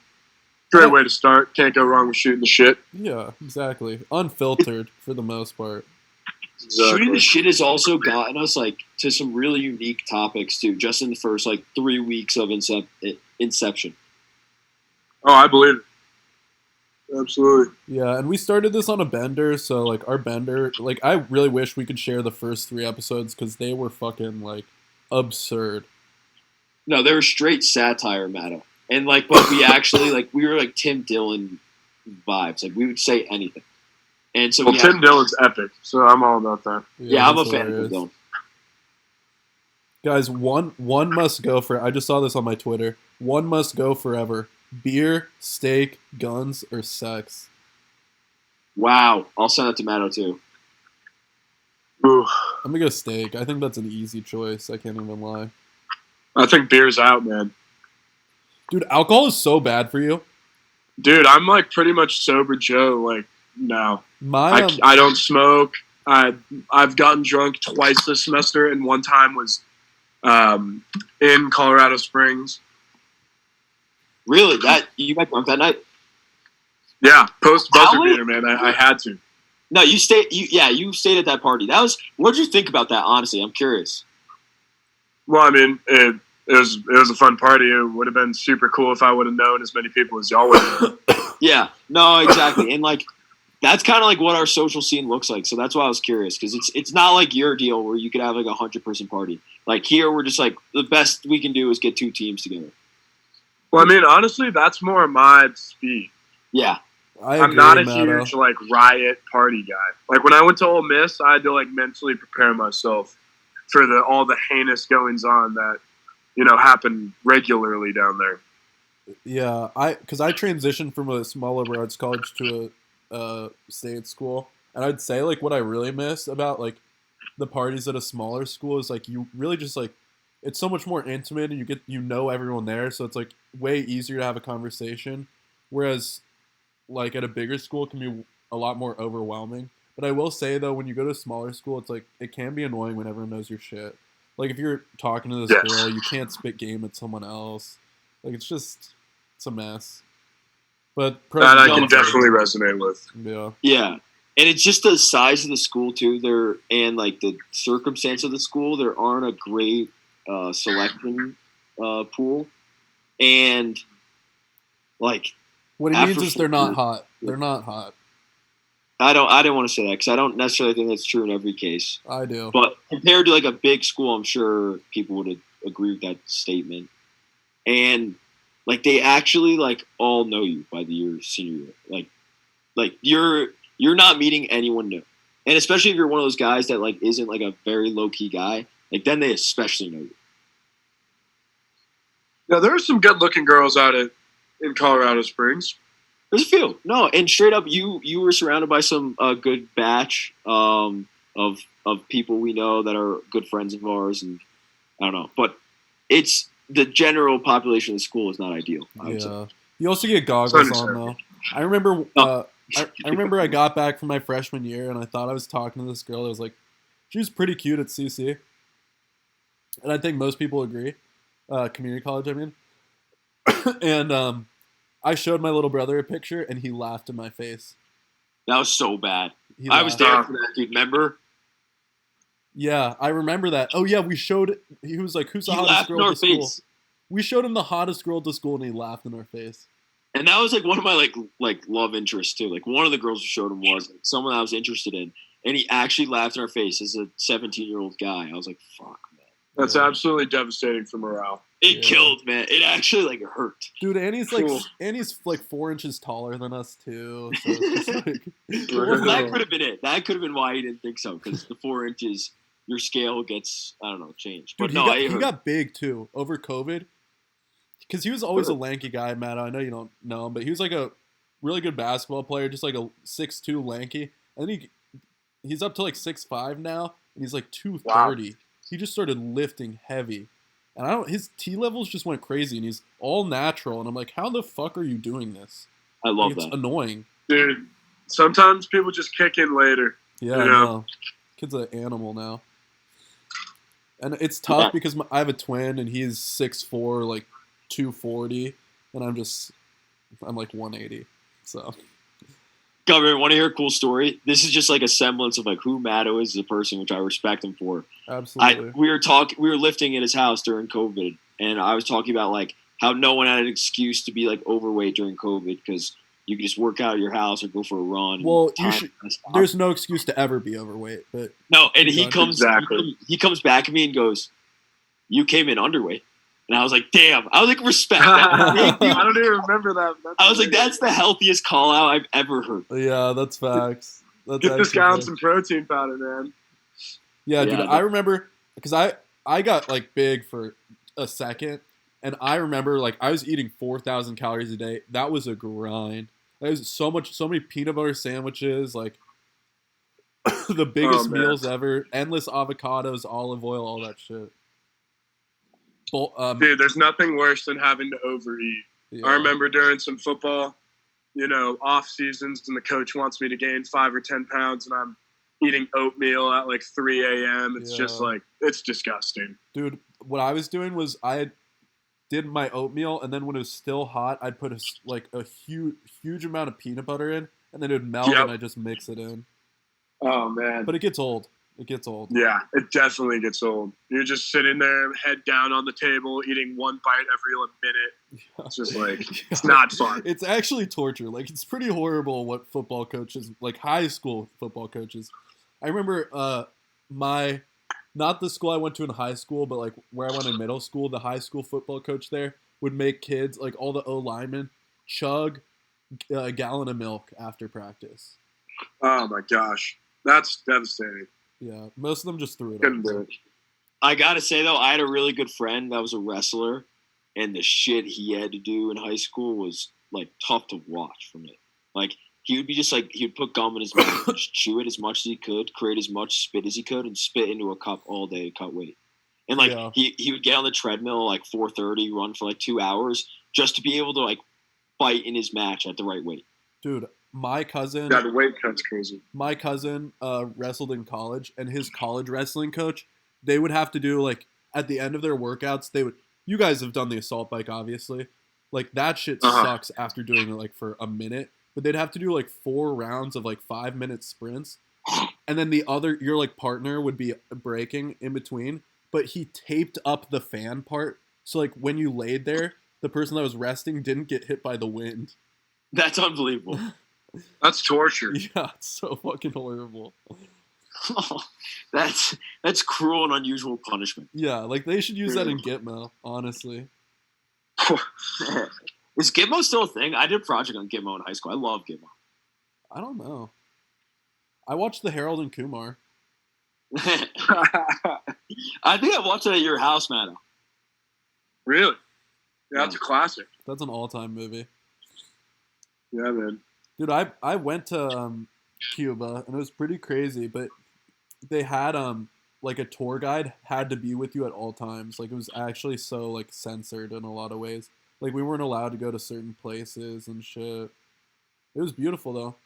Great way to start. Can't go wrong with shooting the shit. Yeah, exactly. Unfiltered for the most part. Exactly. Shooting the shit has also gotten us like to some really unique topics too. Just in the first like 3 weeks of inception. Oh, I believe it. Absolutely. Yeah, and we started this on a bender, so like our bender, like I really wish we could share the first 3 episodes because they were fucking like absurd. No, they were straight satire, Matto. And like, but we actually like we were like Tim Dillon vibes. Like we would say anything. And so Tim Dillon's epic, so I'm all about that. Yeah, I'm a fan of Tim Dillon. Guys, one must go for. I just saw this on my Twitter. One must go forever: beer, steak, guns, or sex. Wow, I'll send that to Matto too. Ooh. I'm gonna go steak. I think that's an easy choice. I can't even lie. I think beer's out, man. Dude, alcohol is so bad for you. Dude, I'm like pretty much sober Joe. Like now, My I don't smoke. I've gotten drunk twice this semester, and one time was in Colorado Springs. Really? That you got drunk that night? Yeah, post buzzer How beater, man. I had to. No, you stayed. You stayed at that party. That was. What did you think about that? Honestly, I'm curious. Well, I mean, it was a fun party. It would have been super cool if I would have known as many people as y'all would have. Yeah. No, exactly. And like, that's kind of like what our social scene looks like. So that's why I was curious because it's not like your deal where you could have like 100-person party. Like here, we're just like the best we can do is get 2 teams together. Well, I mean, honestly, that's more my speed. Yeah. I'm not a huge like riot party guy. Like when I went to Ole Miss, I had to like mentally prepare myself for all the heinous goings on that happen regularly down there. Yeah, because I transitioned from a small liberal arts college to a state school, and I'd say like what I really miss about like the parties at a smaller school is like you really just like it's so much more intimate and you know everyone there, so it's like way easier to have a conversation, whereas like at a bigger school it can be a lot more overwhelming. But I will say though, when you go to a smaller school, it's like it can be annoying when everyone knows your shit. Like if you're talking to this girl, you can't spit game at someone else. Like it's a mess. But that I can definitely resonate with. Yeah. Yeah. And it's just the size of the school too. And like the circumstance of the school. There aren't a great selection pool, and like what he means is they're not hot. They're not hot. I didn't want to say that because I don't necessarily think that's true in every case. I do. But compared to like a big school, I'm sure people would agree with that statement. And like they actually like all know you by your senior year. Like you're not meeting anyone new. And especially if you're one of those guys that like isn't like a very low key guy, like then they especially know you. Yeah, there are some good looking girls out in Colorado Springs. There's a few. No, and straight up, you were surrounded by some good batch of people we know that are good friends of ours, and I don't know, but it's the general population of the school is not ideal. Yeah, you also get goggles on though. I remember, I remember I got back from my freshman year, and I thought I was talking to this girl. That was like, she was pretty cute at CC, and I think most people agree. Community college, I mean, and I showed my little brother a picture, and he laughed in my face. That was so bad. I was there for that, dude. Remember? Yeah, I remember that. Oh, yeah, we showed... He was like, who's the hottest girl at the school? We showed him the hottest girl at the school, and he laughed in our face. And that was like one of my like love interests, too. Like, one of the girls we showed him was like, someone I was interested in, and he actually laughed in our face as a 17-year-old guy. I was like, fuck, man. That's absolutely devastating for morale. It killed, man. It actually like hurt. Dude, Annie's like 4 inches taller than us too. So it's just like, well, that could have been it. That could have been why he didn't think so. Because the 4 inches, your scale gets changed. But dude, he got big too over COVID. Because he was always a lanky guy, Matto. I know you don't know him, but he was like a really good basketball player, just like a 6'2" lanky. And then he's up to like 6'5" now, and he's like 230. Wow. He just started lifting heavy. And his T levels just went crazy, and he's all natural. And I'm like, how the fuck are you doing this? I love that. It's annoying. Dude, sometimes people just kick in later. Yeah, I know. Kid's an animal now. And it's tough because I have a twin, and he's 6'4", like 240. And I'm like 180. So... Governor, want to hear a cool story? This is just like a semblance of like who Matto is as a person, which I respect him for. Absolutely. We were lifting at his house during COVID, and I was talking about like how no one had an excuse to be like overweight during COVID because you could just work out at your house or go for a run. Well, there's no excuse to ever be overweight, but no. And he comes back at me and goes, "You came in underweight." And I was like, damn. I was like, respect that. I don't even remember that. I was like, that's the healthiest call out I've ever heard. Yeah, that's facts. Get this guy on some protein powder, man. Yeah, dude, I remember because I got like big for a second, and I remember like I was eating 4,000 calories a day. That was a grind. That was so many peanut butter sandwiches, like the biggest meals ever, endless avocados, olive oil, all that shit. Dude, there's nothing worse than having to overeat. Yeah. I remember during some football, off seasons and the coach wants me to gain 5 or 10 pounds and I'm eating oatmeal at like 3 a.m. It's just like, it's disgusting. Dude, what I was doing was I did my oatmeal, and then when it was still hot, I'd put a huge amount of peanut butter in, and then it would melt, and I just mix it in. Oh, man. But it gets old. It gets old. Yeah, it definitely gets old. You're just sitting there, head down on the table, eating one bite every minute. Yeah. It's just like, it's not fun. It's actually torture. Like, it's pretty horrible what football coaches, like high school football coaches. I remember not the school I went to in high school, but like where I went in middle school, the high school football coach there would make kids, like all the O linemen, chug a gallon of milk after practice. Oh my gosh. That's devastating. Yeah, most of them just threw it up. I gotta say though, I had a really good friend that was a wrestler, and the shit he had to do in high school was like tough to watch for me. Like he would be just like, he would put gum in his mouth, just chew it as much as he could, create as much spit as he could, and spit into a cup all day to cut weight. And like he would get on the treadmill like 4:30, run for like 2 hours just to be able to like fight in his match at the right weight. Dude, my cousin. Yeah, the weight cut's crazy. My cousin wrestled in college, and his college wrestling coach, they would have to do like at the end of their workouts, they would. You guys have done the assault bike, obviously. Like that shit sucks after doing it like for a minute. But they'd have to do like 4 rounds of like 5-minute sprints, and then your like partner would be braking in between. But he taped up the fan part, so like when you laid there, the person that was resting didn't get hit by the wind. That's unbelievable. That's torture. Yeah, it's so fucking horrible. Oh, that's cruel and unusual punishment. Yeah, like they should use that in Gitmo, honestly. Is Gitmo still a thing? I did a project on Gitmo in high school. I love Gitmo. I don't know. I watched the Harold and Kumar. I think I watched it at your house, Matto. Really? Yeah, that's a classic. That's an all-time movie. Yeah, man. Dude, I went to Cuba, and it was pretty crazy, but they had like a tour guide had to be with you at all times. Like it was actually so like censored in a lot of ways. Like we weren't allowed to go to certain places and shit. It was beautiful though.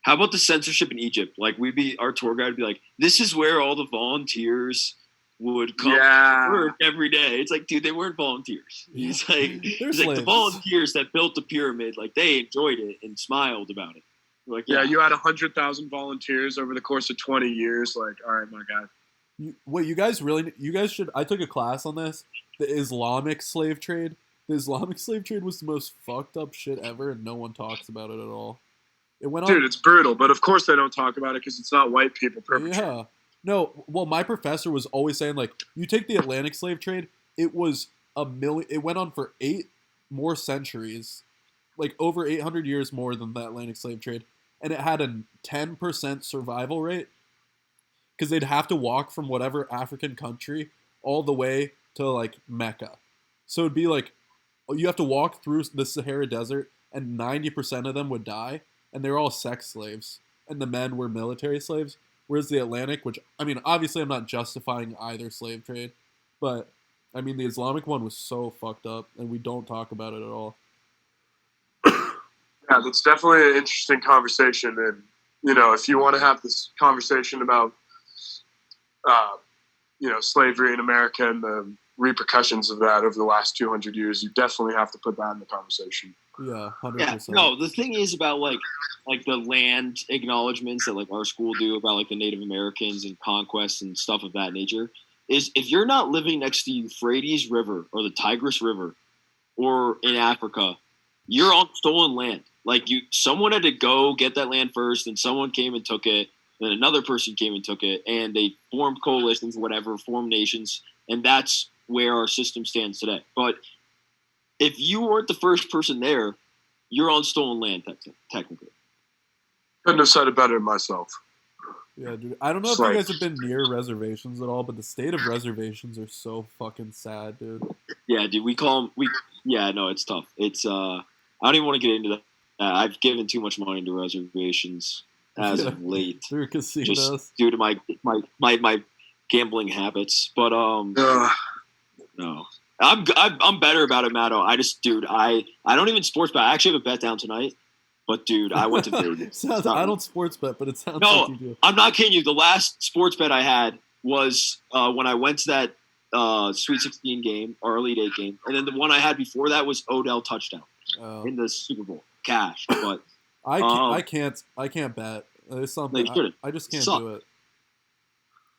How about the censorship in Egypt? Like our tour guide would be like, this is where all the volunteers would come to work every day. It's like, dude, they weren't volunteers. He's like the volunteers that built the pyramid, like they enjoyed it and smiled about it. Like, yeah, you had 100,000 volunteers over the course of 20 years. Like, all right, my guy. You guys should. I took a class on this. The Islamic slave trade. The Islamic slave trade was the most fucked up shit ever, and no one talks about it at all. It went on. Dude, it's brutal, but of course they don't talk about it because it's not white people perpetrating. Yeah. No, well, my professor was always saying, like, you take the Atlantic slave trade, it was it went on for 8 more centuries, like over 800 years more than the Atlantic slave trade, and it had a 10% survival rate, because they'd have to walk from whatever African country all the way to, like, Mecca. So it'd be like, you have to walk through the Sahara Desert, and 90% of them would die, and they're all sex slaves, and the men were military slaves. Whereas the Atlantic, which, I mean, obviously I'm not justifying either slave trade, but, I mean, the Islamic one was so fucked up, and we don't talk about it at all. Yeah, that's definitely an interesting conversation, and, if you want to have this conversation about, slavery in America and the repercussions of that over the last 200 years, you definitely have to put that in the conversation. Yeah, 100%. Yeah, no, the thing is about like the land acknowledgments that like our school do about like the Native Americans and conquest and stuff of that nature is if you're not living next to the Euphrates River or the Tigris River or in Africa, you're on stolen land. Like someone had to go get that land first, and someone came and took it, then another person came and took it, and they formed coalitions, whatever, formed nations, and that's where our system stands today. But if you weren't the first person there, you're on stolen land, technically. Couldn't have said it better myself. Yeah, dude. I don't know if you guys have been near reservations at all, but the state of reservations are so fucking sad, dude. Yeah, dude. We call them. Yeah, no, it's tough. It's. I don't even want to get into that. I've given too much money to reservations as of late, through casinos, just due to my gambling habits. But no. I'm better about it, Matto. I don't even sports bet. I actually have a bet down tonight. But dude, I went to Vegas. I don't sports bet, but it sounds no, like you do. I'm not kidding you. The last sports bet I had was when I went to that Sweet 16 game or Elite 8 game, and then the one I had before that was Odell touchdown in the Super Bowl cash. But I can't bet. There's something I just can't do it.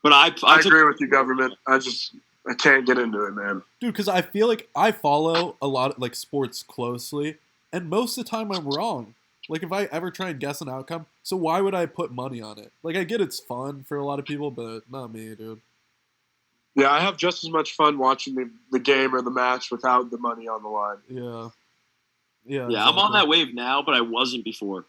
But I agree with you, government. I can't get into it, man. Dude, because I feel like I follow a lot of, like, sports closely, and most of the time I'm wrong. Like, if I ever try and guess an outcome, so why would I put money on it? Like, I get it's fun for a lot of people, but not me, dude. Yeah, I have just as much fun watching the game or the match without the money on the line. Yeah. Yeah, exactly. I'm on that wave now, but I wasn't before.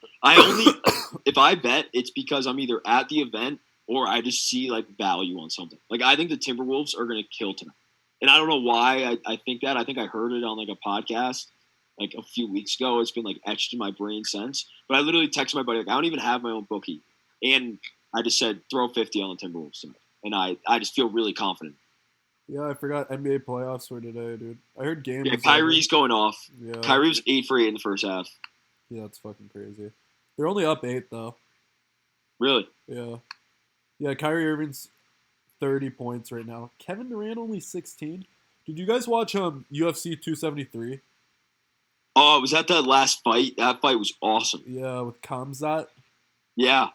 If I bet, it's because I'm either at the event or I just see, like, value on something. Like, I think the Timberwolves are going to kill tonight. And I don't know why I think that. I think I heard it on, like, a podcast like a few weeks ago. It's been like etched in my brain since. But I literally texted my buddy, like, I don't even have my own bookie. And I just said, throw 50 on the Timberwolves tonight. And I just feel really confident. Yeah, I forgot NBA playoffs were today, dude. I heard games. Yeah, Kyrie's going off. Yeah. Kyrie was 8 for 8 in the first half. Yeah, it's fucking crazy. They're only up 8, though. Really? Yeah. Yeah, Kyrie Irving's 30 points right now. Kevin Durant only 16. Did you guys watch UFC 273? Oh, was that last fight? That fight was awesome. Yeah, with Khamzat. Yeah.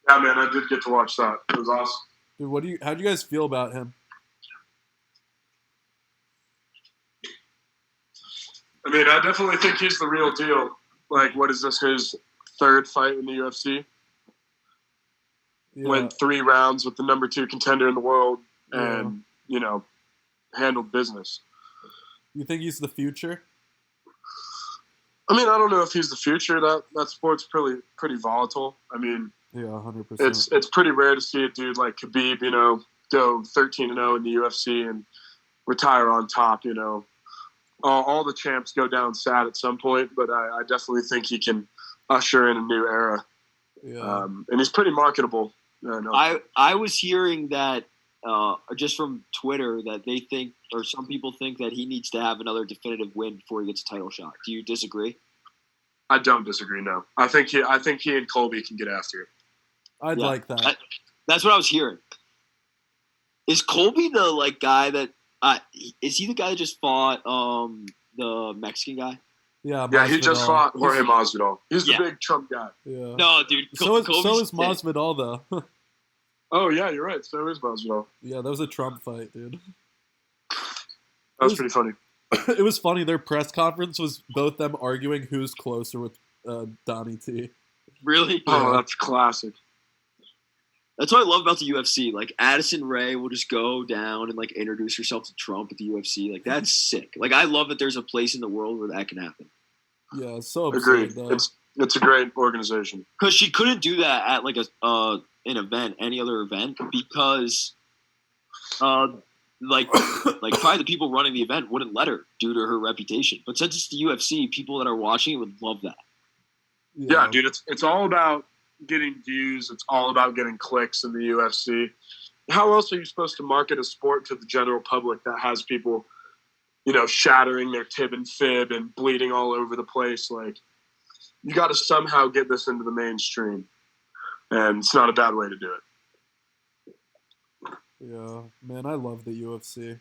Yeah, man, I did get to watch that. It was awesome. Dude, how do you guys feel about him? I mean, I definitely think he's the real deal. Like, what is this, his third fight in the UFC? Yeah. Went 3 rounds with the number 2 contender in the world and, handled business. You think he's the future? I mean, I don't know if he's the future. That sport's pretty volatile. I mean, yeah, 100%. It's pretty rare to see a dude like Khabib, go 13-0 in the UFC and retire on top. All the champs go down sad at some point, but I definitely think he can usher in a new era. Yeah. And he's pretty marketable. I was hearing that just from Twitter that they think, or some people think, that he needs to have another definitive win before he gets a title shot. Do you disagree? I don't disagree. No, I think he and Colby can get after it. I'd like that. That's what I was hearing. Is Colby the guy that? Is he the guy that just fought the Mexican guy? Yeah. Yeah, he just fought Jorge Masvidal. He's the big Trump guy. Yeah. No, dude. So is Masvidal, though. Oh yeah, you're right. So is Masvidal. Yeah, that was a Trump fight, dude. That was pretty funny. It was funny. Their press conference was both them arguing who's closer with Donnie T. Really? Oh, that's classic. That's what I love about the UFC. Like, Addison Rae will just go down and introduce herself to Trump at the UFC. That's sick. I love that there's a place in the world where that can happen. Yeah, it's so absurd. Agreed. It's a great organization. Because she couldn't do that at an event, any other event, because probably the people running the event wouldn't let her due to her reputation. But since it's the UFC, people that are watching it would love that. Yeah, dude, it's all about getting views. It's all about getting clicks in the UFC. How else are you supposed to market a sport to the general public that has people, shattering their tib and fib and bleeding all over the place? You got to somehow get this into the mainstream, and it's not a bad way to do it. Yeah, man, I love the UFC.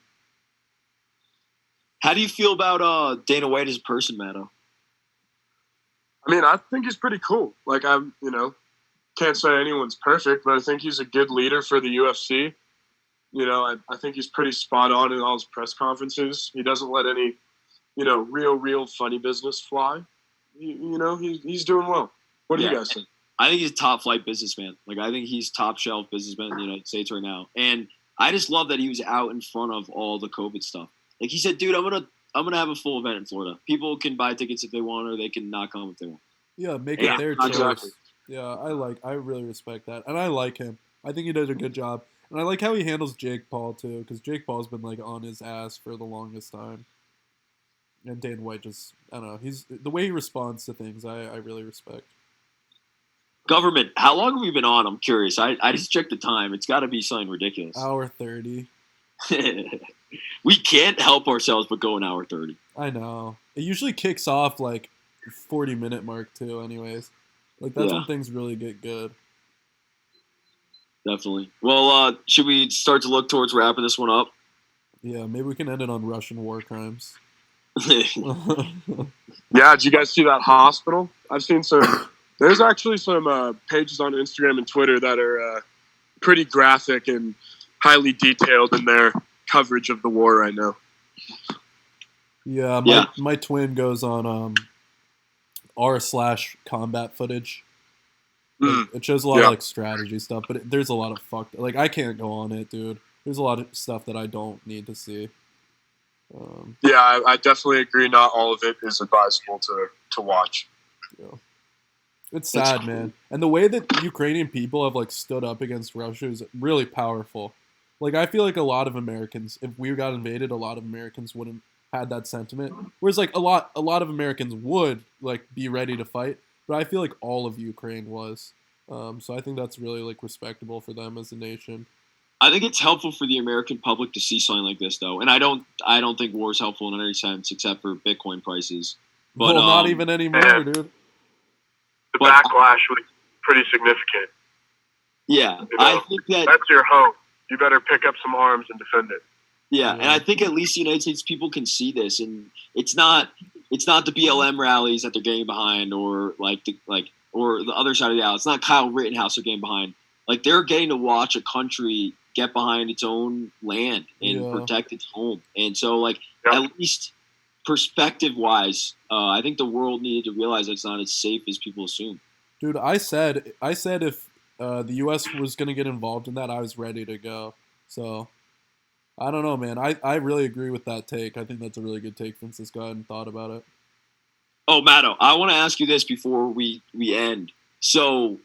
How do you feel about Dana White as a person, Matto? I mean, I think he's pretty cool. Can't say anyone's perfect, but I think he's a good leader for the UFC. I think he's pretty spot on in all his press conferences. He doesn't let any, real funny business fly. He's doing well. What do you guys think? I think he's a top flight businessman. I think he's top shelf businessman in the United States right now. And I just love that he was out in front of all the COVID stuff. He said, dude, I'm gonna have a full event in Florida. People can buy tickets if they want, or they can not come if they want. Yeah, make it their choice. Exactly. Yeah, I really respect that. And I like him. I think he did a good job. And I like how he handles Jake Paul, too, because Jake Paul's been, on his ass for the longest time. And Dana White just, I don't know, the way he responds to things, I really respect. Government, how long have we been on? I'm curious. I just checked the time. It's got to be something ridiculous. Hour 30. We can't help ourselves but go an hour 30. I know. It usually kicks off like 40-minute mark too. Anyways, like that's Yeah. when things really get good. Definitely. Well, should we start to look towards wrapping this one up? Yeah, maybe we can end it on Russian war crimes. Yeah, did you guys see that hospital? I've seen some. There's actually some pages on Instagram and Twitter that are pretty graphic and highly detailed in their coverage of the war right now. Yeah, my twin goes on r/combat footage. Like, it shows a lot of like strategy stuff, but there's a lot of fucked. Like I can't go on it, dude. There's a lot of stuff that I don't need to see. Yeah, I definitely agree. Not all of it is advisable to watch. Yeah. It's sad, man. And the way that Ukrainian people have like stood up against Russia is really powerful. Like I feel like a lot of Americans, if we got invaded, a lot of Americans wouldn't had that sentiment. Whereas like a lot of Americans would like be ready to fight, but I feel like all of Ukraine was. So I think that's really like respectable for them as a nation. I think it's helpful for the American public to see something like this, though, and I don't think war is helpful in any sense except for Bitcoin prices. But well, not even anymore, dude. The backlash was pretty significant. Yeah, you know, I think that's your hope. You better pick up some arms and defend it. Yeah, and I think at least the United States people can see this, and it's not the BLM rallies that they're getting behind, or or the other side of the aisle. It's not Kyle Rittenhouse they're getting behind. Like they're getting to watch a country get behind its own land and protect its home, and so like at least perspective wise, I think the world needed to realize that it's not as safe as people assume. Dude, I said if the U.S. was going to get involved in that, I was ready to go. So, I don't know, man. I really agree with that take. I think that's a really good take, Francisco. I hadn't thought about it. Oh, Matto, I want to ask you this before we end. So,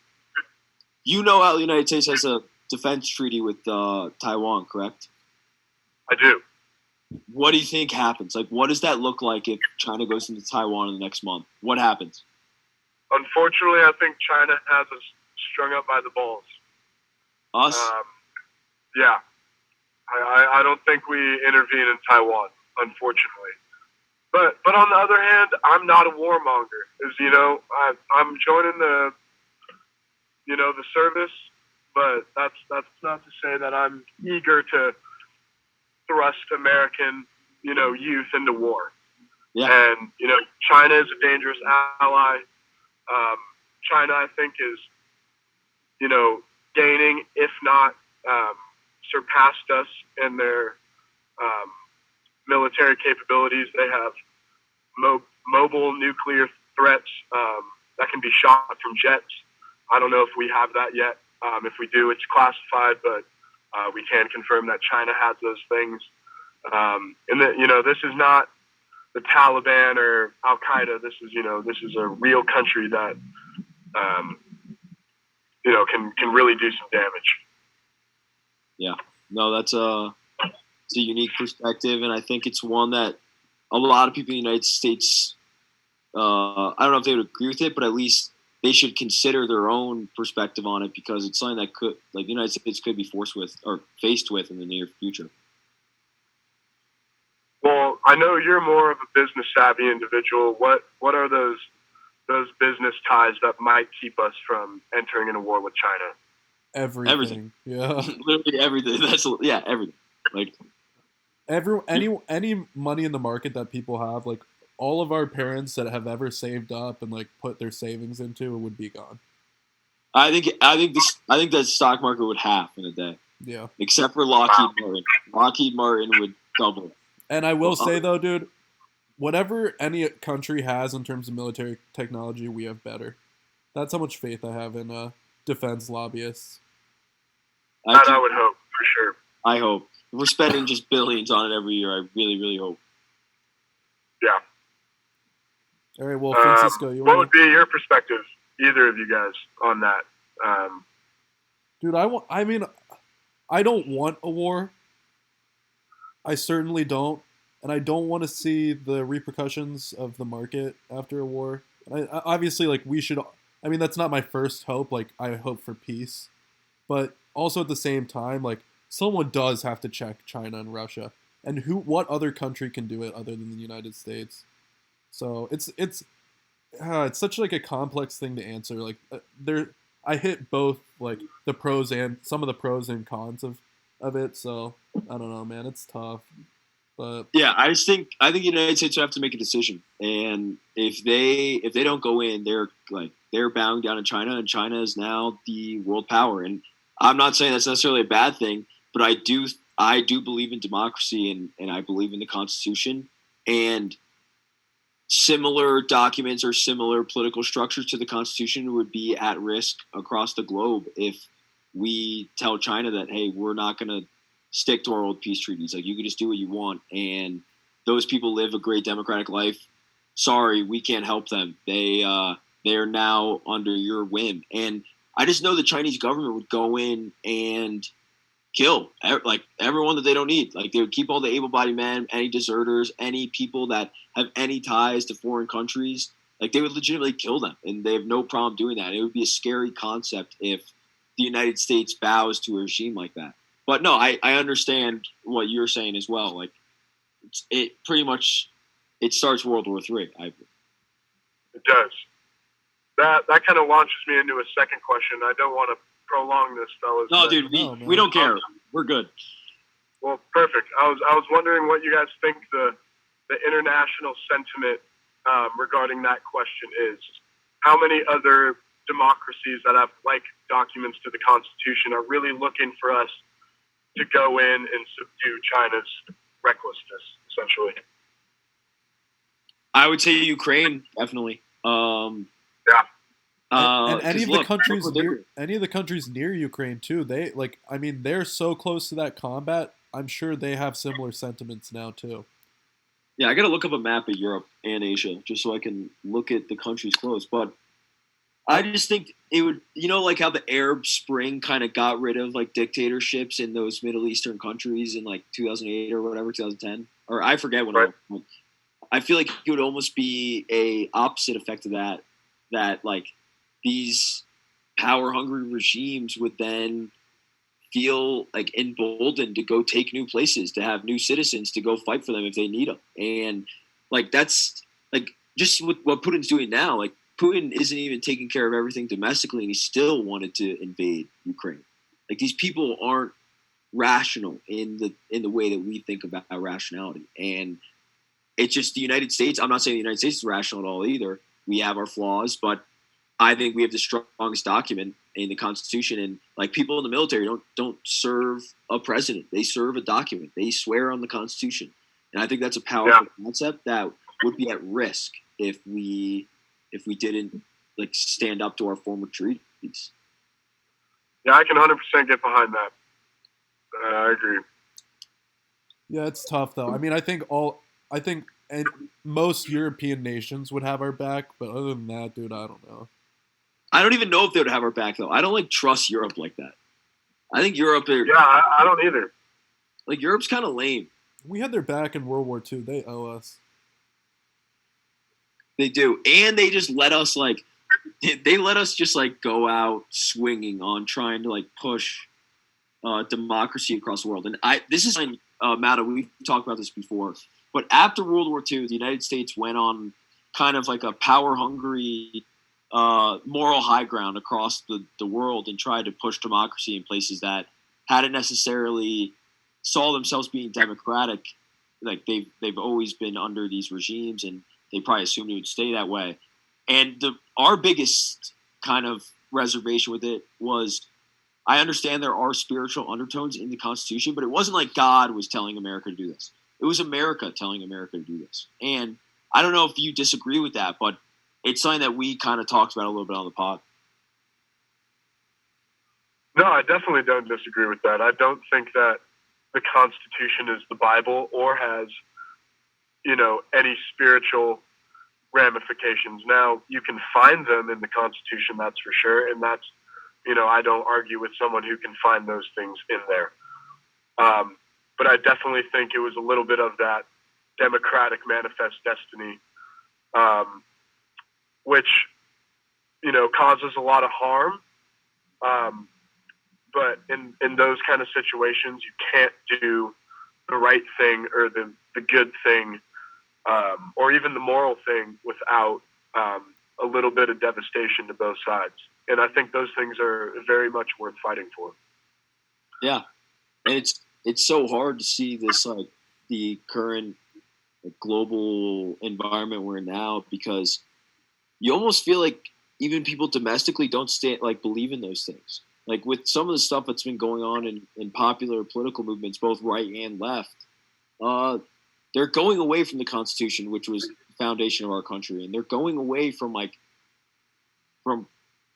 you know how the United States has a defense treaty with Taiwan, correct? I do. What do you think happens? Like, what does that look like if China goes into Taiwan in the next month? What happens? Unfortunately, I think China has us strung up by the balls. Us? Yeah. I don't think we intervene in Taiwan, unfortunately. But on the other hand, I'm not a warmonger. I'm joining the service, but that's not to say that I'm eager to thrust American, youth into war. Yeah. And, China is a dangerous ally. China, I think, is, gaining, if not surpassed us in their military capabilities. They have mobile nuclear threats that can be shot from jets. I don't know if we have that yet. If we do, it's classified, but we can confirm that China has those things. And that, this is not the Taliban or Al Qaeda. This is a real country that, can really do some damage. Yeah, no, it's a unique perspective, and I think it's one that a lot of people in the United States, I don't know if they would agree with it, but at least they should consider their own perspective on it, because it's something that could, like, the United States could be faced with in the near future. Well, I know you're more of a business savvy individual. What are those business ties that might keep us from entering in a war with China? Everything. Yeah. Literally everything. Everything. Like any money in the market that people have, like all of our parents that have ever saved up and like put their savings into it would be gone. I think the stock market would half in a day. Yeah. Except for Lockheed Martin. Lockheed Martin would double. And I will say though, dude, whatever any country has in terms of military technology, we have better. That's how much faith I have in defense lobbyists. That I would hope, for sure. I hope. We're spending just billions on it every year. I really, really hope. Yeah. All right, well, Francisco, what would be your perspective, either of you guys, on that? Dude, I don't want a war. I certainly don't. And I don't want to see the repercussions of the market after a war. Obviously, like, that's not my first hope. Like, I hope for peace. But also at the same time, like, someone does have to check China and Russia. and what other country can do it other than the United States? So it's such like a complex thing to answer. Like there, I hit both like the pros and some of the pros and cons of it. So I don't know, man. It's tough, but Yeah, I think the United States will have to make a decision, and if they don't go in, they're bowing down to China, and China is now the world power. And I'm not saying that's necessarily a bad thing, but I do believe in democracy, and I believe in the Constitution, and similar documents or similar political structures to the Constitution would be at risk across the globe if we tell China that, hey, we're not going to stick to our old peace treaties. Like, you can just do what you want, and those people live a great democratic life. Sorry, we can't help them. They are now under your whim, and I just know the Chinese government would go in and kill like everyone that they don't need. Like, they would keep all the able-bodied men, any deserters, any people that have any ties to foreign countries. Like, they would legitimately kill them, and they have no problem doing that. It would be a scary concept if the United States bows to a regime like that. But no, I understand what you're saying as well. Like, it pretty much it starts World War III. It does. That kind of launches me into a second question. I don't want to prolong this, fellas. No, dude, we don't care. We're good. Well, perfect. I was wondering what you guys think the international sentiment regarding that question is. How many other democracies that have like documents to the Constitution are really looking for us to go in and subdue China's recklessness, essentially? I would say Ukraine, definitely. Yeah. And any of the look, countries look near any of the countries near Ukraine too, they like I mean they're so close to that combat. I'm sure they have similar sentiments now too. Yeah, I got to look up a map of Europe and Asia just so I can look at the countries close. But I just think it would, like how the Arab Spring kind of got rid of like dictatorships in those Middle Eastern countries in like 2008 or whatever, 2010, or I forget when. Right. I feel like it would almost be a opposite effect of that. That like these power hungry regimes would then feel like emboldened to go take new places, to have new citizens to go fight for them if they need them. And like that's like just what Putin's doing now. Like, Putin isn't even taking care of everything domestically, and he still wanted to invade Ukraine. Like, these people aren't rational in the way that we think about rationality. And it's just the United States. I'm not saying the United States is rational at all either. We have our flaws, but I think we have the strongest document in the Constitution. And like, people in the military don't serve a president; they serve a document. They swear on the Constitution, and I think that's a powerful concept that would be at risk if we didn't like stand up to our former treaties. Yeah, I can 100% get behind that. I agree. Yeah, it's tough though. I mean, I think and most European nations would have our back, but other than that, dude, I don't know. I don't even know if they would have our back though. I don't like trust Europe like that. I think Europe. Yeah, I don't either. Like, Europe's kind of lame. We had their back in World War II. They owe us. They do, and they just let us just like go out swinging on trying to like push democracy across the world. And this is Matto. We've talked about this before, but after World War II, the United States went on kind of like a power hungry moral high ground across the world and tried to push democracy in places that hadn't necessarily saw themselves being democratic. Like, they've always been under these regimes, and they probably assumed it would stay that way. And our biggest kind of reservation with it was, I understand there are spiritual undertones in the Constitution, but it wasn't like God was telling America to do this. It was America telling America to do this. And I don't know if you disagree with that, but it's something that we kind of talked about a little bit on the pod. No, I definitely don't disagree with that. I don't think that the Constitution is the Bible or has, any spiritual ramifications. Now, you can find them in the Constitution, that's for sure, and that's, I don't argue with someone who can find those things in there. But I definitely think it was a little bit of that democratic manifest destiny, which, causes a lot of harm. But in those kind of situations, you can't do the right thing or the good thing, or even the moral thing without a little bit of devastation to both sides. And I think those things are very much worth fighting for. Yeah, and it's so hard to see this like the current global environment we're in now, because you almost feel like even people domestically don't believe in those things. Like with some of the stuff that's been going on in popular political movements, both right and left, they're going away from the Constitution, which was the foundation of our country, and they're going away from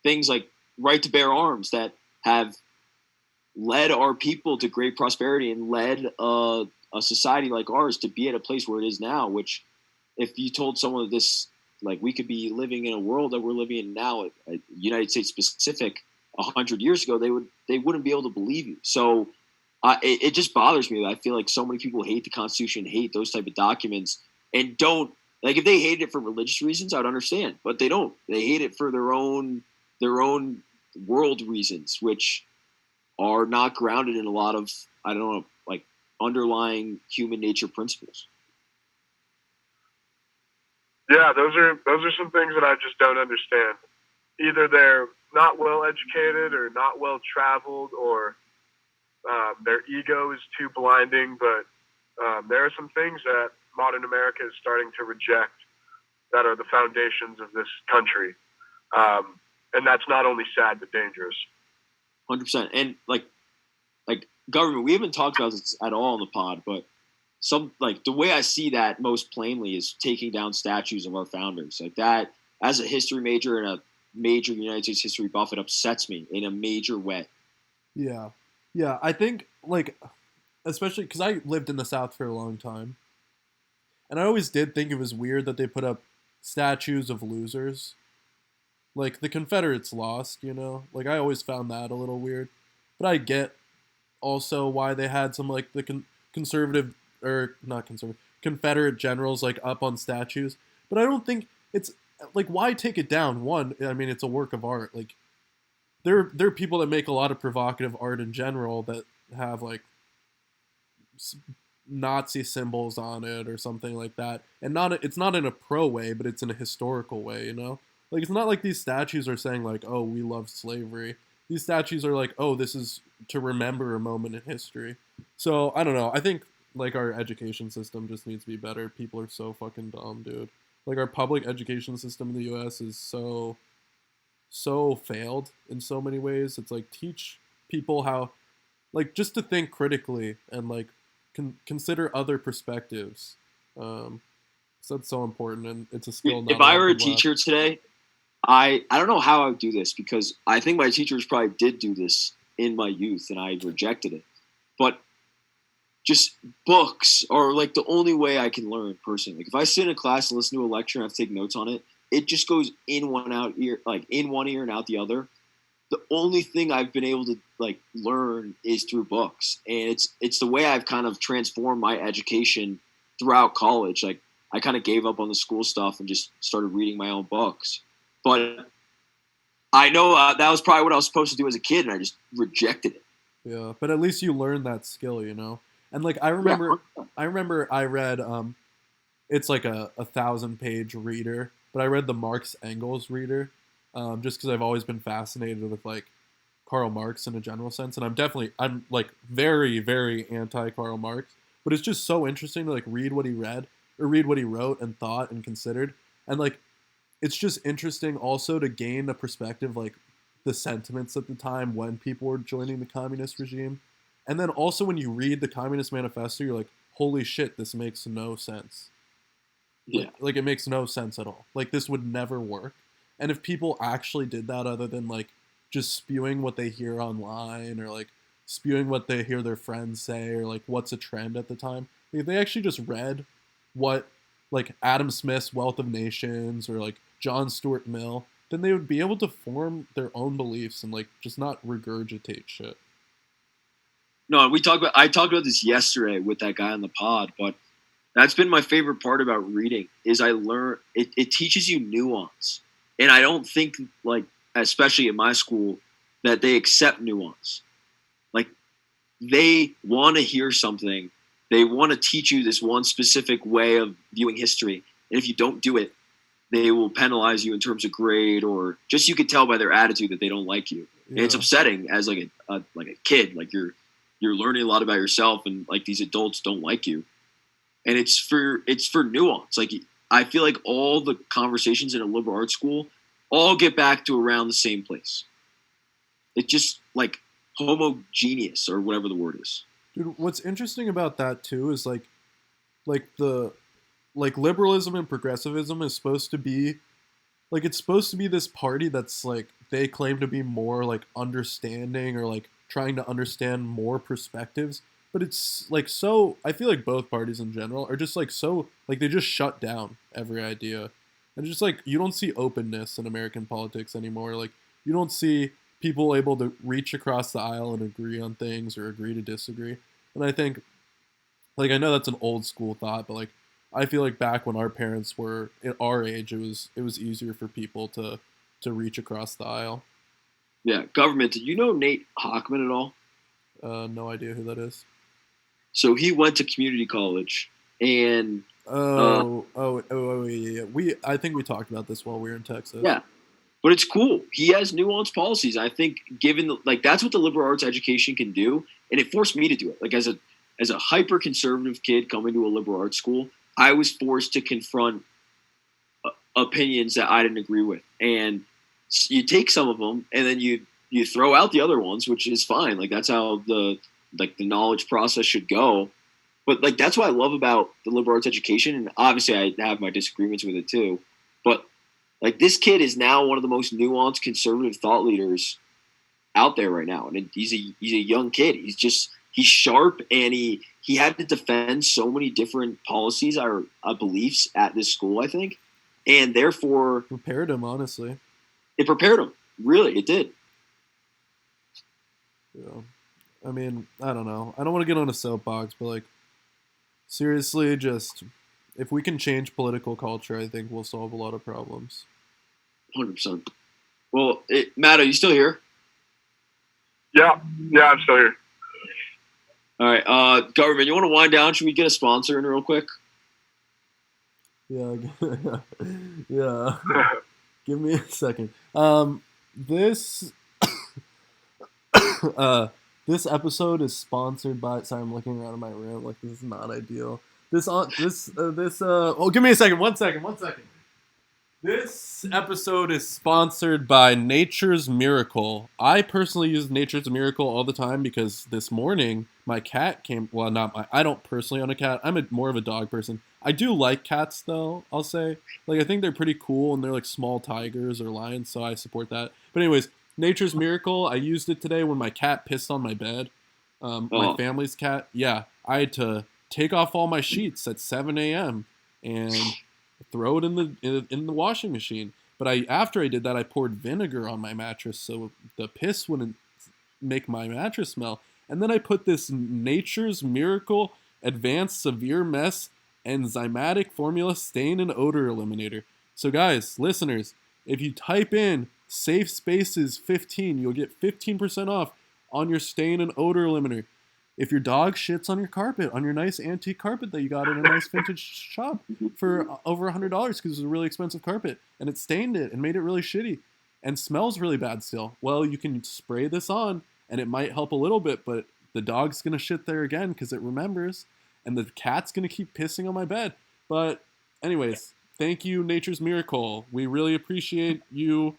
things like right to bear arms that have led our people to great prosperity and led a society like ours to be at a place where it is now. Which, if you told someone this, like we could be living in a world that we're living in now, United States specific, 100 years ago, they wouldn't be able to believe you. So it just bothers me that I feel like so many people hate the Constitution, hate those type of documents, and don't like if they hate it for religious reasons, I'd understand, but they don't. They hate it for their own world reasons, which are not grounded in a lot of, I don't know, like underlying human nature principles. Yeah, those are some things that I just don't understand. Either they're not well educated or not well traveled, or their ego is too blinding. But there are some things that modern America is starting to reject that are the foundations of this country, and that's not only sad but dangerous. 100%. And like government, we haven't talked about this at all in the pod, but the way I see that most plainly is taking down statues of our founders. Like that, as a history major and a major United States history buff, it upsets me in a major way. Yeah. I think especially because I lived in the South for a long time, and I always did think it was weird that they put up statues of losers. Like the Confederates lost, Like I always found that a little weird, but I get also why they had some like the conservative or not conservative Confederate generals like up on statues. But I don't think it's like, why take it down? One, I mean, it's a work of art. Like there are people that make a lot of provocative art in general that have like Nazi symbols on it or something like that, and it's not in a pro way, but it's in a historical way. Like it's not like these statues are saying like, oh, we love slavery. These statues are like, oh, this is to remember a moment in history. So I don't know. I think like our education system just needs to be better. People are so fucking dumb, dude. Like our public education system in the U.S. is so failed in so many ways. It's like teach people how, like, just to think critically and like consider other perspectives. So that's so important, and it's a skill. If I were a teacher today, I don't know how I would do this, because I think my teachers probably did do this in my youth and I rejected it. But just books are like the only way I can learn personally. Like if I sit in a class and listen to a lecture and I have to take notes on it, it just goes in one ear and out the other. The only thing I've been able to like learn is through books, and it's the way I've kind of transformed my education throughout college. Like I kind of gave up on the school stuff and just started reading my own books. But I know that was probably what I was supposed to do as a kid, and I just rejected it. Yeah, but at least you learned that skill, And like I remember I read it's like a 1,000-page reader, but I read the Marx Engels reader, just because I've always been fascinated with like Karl Marx in a general sense, and I'm like very, very anti Karl Marx, but it's just so interesting to like read what he read or read what he wrote and thought and considered, and like it's just interesting also to gain a perspective like the sentiments at the time when people were joining the communist regime. And then also when you read the Communist Manifesto, you're like, holy shit, this makes no sense. Yeah. Like it makes no sense at all. Like this would never work. And if people actually did that other than like just spewing what they hear online or like spewing what they hear their friends say or like what's a trend at the time, if they actually just read what like Adam Smith's Wealth of Nations or like John Stuart Mill, then they would be able to form their own beliefs and like just not regurgitate shit. No, I talked about this yesterday with that guy on the pod, but that's been my favorite part about reading is I learn it teaches you nuance. And I don't think like, especially in my school, that they accept nuance. Like they want to hear something they want to teach you this one specific way of viewing history, and if you don't do it, they will penalize you in terms of grade, or just you could tell by their attitude that they don't like you. And it's upsetting as like a kid. Like you're learning a lot about yourself, and like these adults don't like you. And it's for nuance. Like I feel like all the conversations in a liberal arts school all get back to around the same place. It's just like homogeneous, or whatever the word is. Dude, what's interesting about that too is like liberalism and progressivism is supposed to be like, it's supposed to be this party that's like, they claim to be more like understanding, or like trying to understand more perspectives, but it's like, so I feel like both parties in general are just like, so like they just shut down every idea, and just like you don't see openness in American politics anymore. Like you don't see people able to reach across the aisle and agree on things, or agree to disagree. And I think, like, I know that's an old school thought, but like I feel like back when our parents were at our age, it was easier for people to reach across the aisle. Yeah, government. Did you know Nate Hockman at all? No idea who that is. So he went to community college, and yeah. I think we talked about this while we were in Texas. Yeah, but it's cool. He has nuanced policies. I think, given that's what the liberal arts education can do, and it forced me to do it. Like as a hyper conservative kid coming to a liberal arts school, I was forced to confront opinions that I didn't agree with, and you take some of them, and then you throw out the other ones, which is fine. Like that's how the knowledge process should go. But like that's what I love about the liberal arts education, and obviously I have my disagreements with it too. But like this kid is now one of the most nuanced conservative thought leaders out there right now, and he's a young kid. He's sharp, and he had to defend so many different policies or beliefs at this school, I think, and therefore prepared him. Honestly, it prepared him. Really, it did. Yeah, I mean, I don't know. I don't want to get on a soapbox, but like, seriously, just if we can change political culture, I think we'll solve a lot of problems. 100%. Well, Matt, are you still here? Yeah, I'm still here. All right, government, you want to wind down? Should we get a sponsor in real quick? Yeah, yeah. Give me a second. This this episode is sponsored by. Sorry, I'm looking around in my room. Like, this is not ideal. Oh, give me a second. One second. This episode is sponsored by Nature's Miracle. I personally use Nature's Miracle all the time because this morning my cat came. Well, I don't personally own a cat. I'm more of a dog person. I do like cats though, I'll say. Like, I think they're pretty cool, and they're like small tigers or lions, so I support that. But anyways, Nature's Miracle, I used it today when my cat pissed on my bed. My family's cat. Yeah, I had to take off all my sheets at 7 a.m. and throw it in the washing machine. But after I did that, I poured vinegar on my mattress so the piss wouldn't make my mattress smell. And then I put this Nature's Miracle Advanced Severe Mess Enzymatic Formula Stain and Odor Eliminator. So guys, listeners, if you type in Safe Spaces 15, you'll get 15% off on your stain and odor eliminator. If your dog shits on your carpet, on your nice antique carpet that you got in a nice vintage shop for over $100 because it's a really expensive carpet, and it stained it and made it really shitty and smells really bad still, well, you can spray this on and it might help a little bit, but the dog's going to shit there again because it remembers, and the cat's going to keep pissing on my bed. But anyways, thank you, Nature's Miracle. We really appreciate you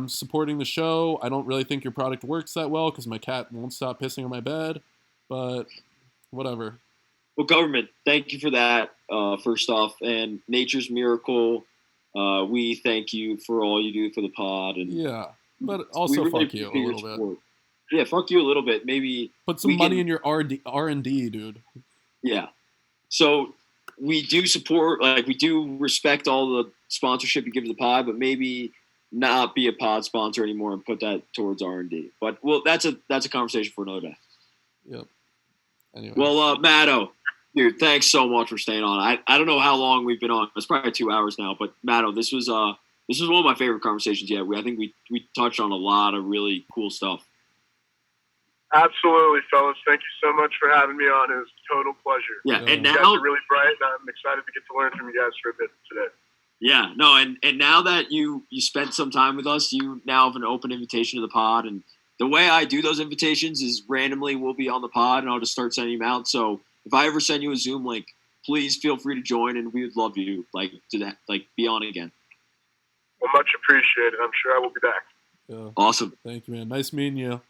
supporting the show. I don't really think your product works that well because my cat won't stop pissing on my bed. But whatever. Well, government, thank you for that, first off. And Nature's Miracle, we thank you for all you do for the pod. And yeah, but also really fuck you a little bit. Yeah, fuck you a little bit. Maybe put some money in your R&D, dude. Yeah. So we do support, like, we do respect all the sponsorship you give to the pod, but maybe not be a pod sponsor anymore and put that towards R&D. But, well, that's a conversation for another day. Yep. Anyway. Well, Matto, dude, thanks so much for staying on. I don't know how long we've been on. It's probably 2 hours now. But Matto, this was one of my favorite conversations yet. I think we touched on a lot of really cool stuff. Absolutely, fellas. Thank you so much for having me on. It was a total pleasure. Yeah, and You guys now are really bright, and I'm excited to get to learn from you guys for a bit today. Yeah, no, and now that you spent some time with us, you now have an open invitation to the pod. And the way I do those invitations is randomly we'll be on the pod, and I'll just start sending them out. So if I ever send you a Zoom link, please feel free to join, and we would love you be on again. Well, much appreciated. I'm sure I will be back. Yeah. Awesome. Thank you, man. Nice meeting you.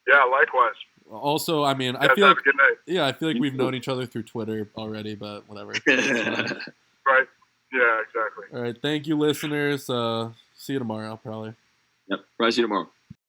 Yeah, likewise. Also, I mean, I feel like, have a good night. Yeah, I feel like we've known each other through Twitter already, but whatever. Right. Yeah, exactly. All right. Thank you, listeners. See you tomorrow, probably. Yep. Probably see you tomorrow.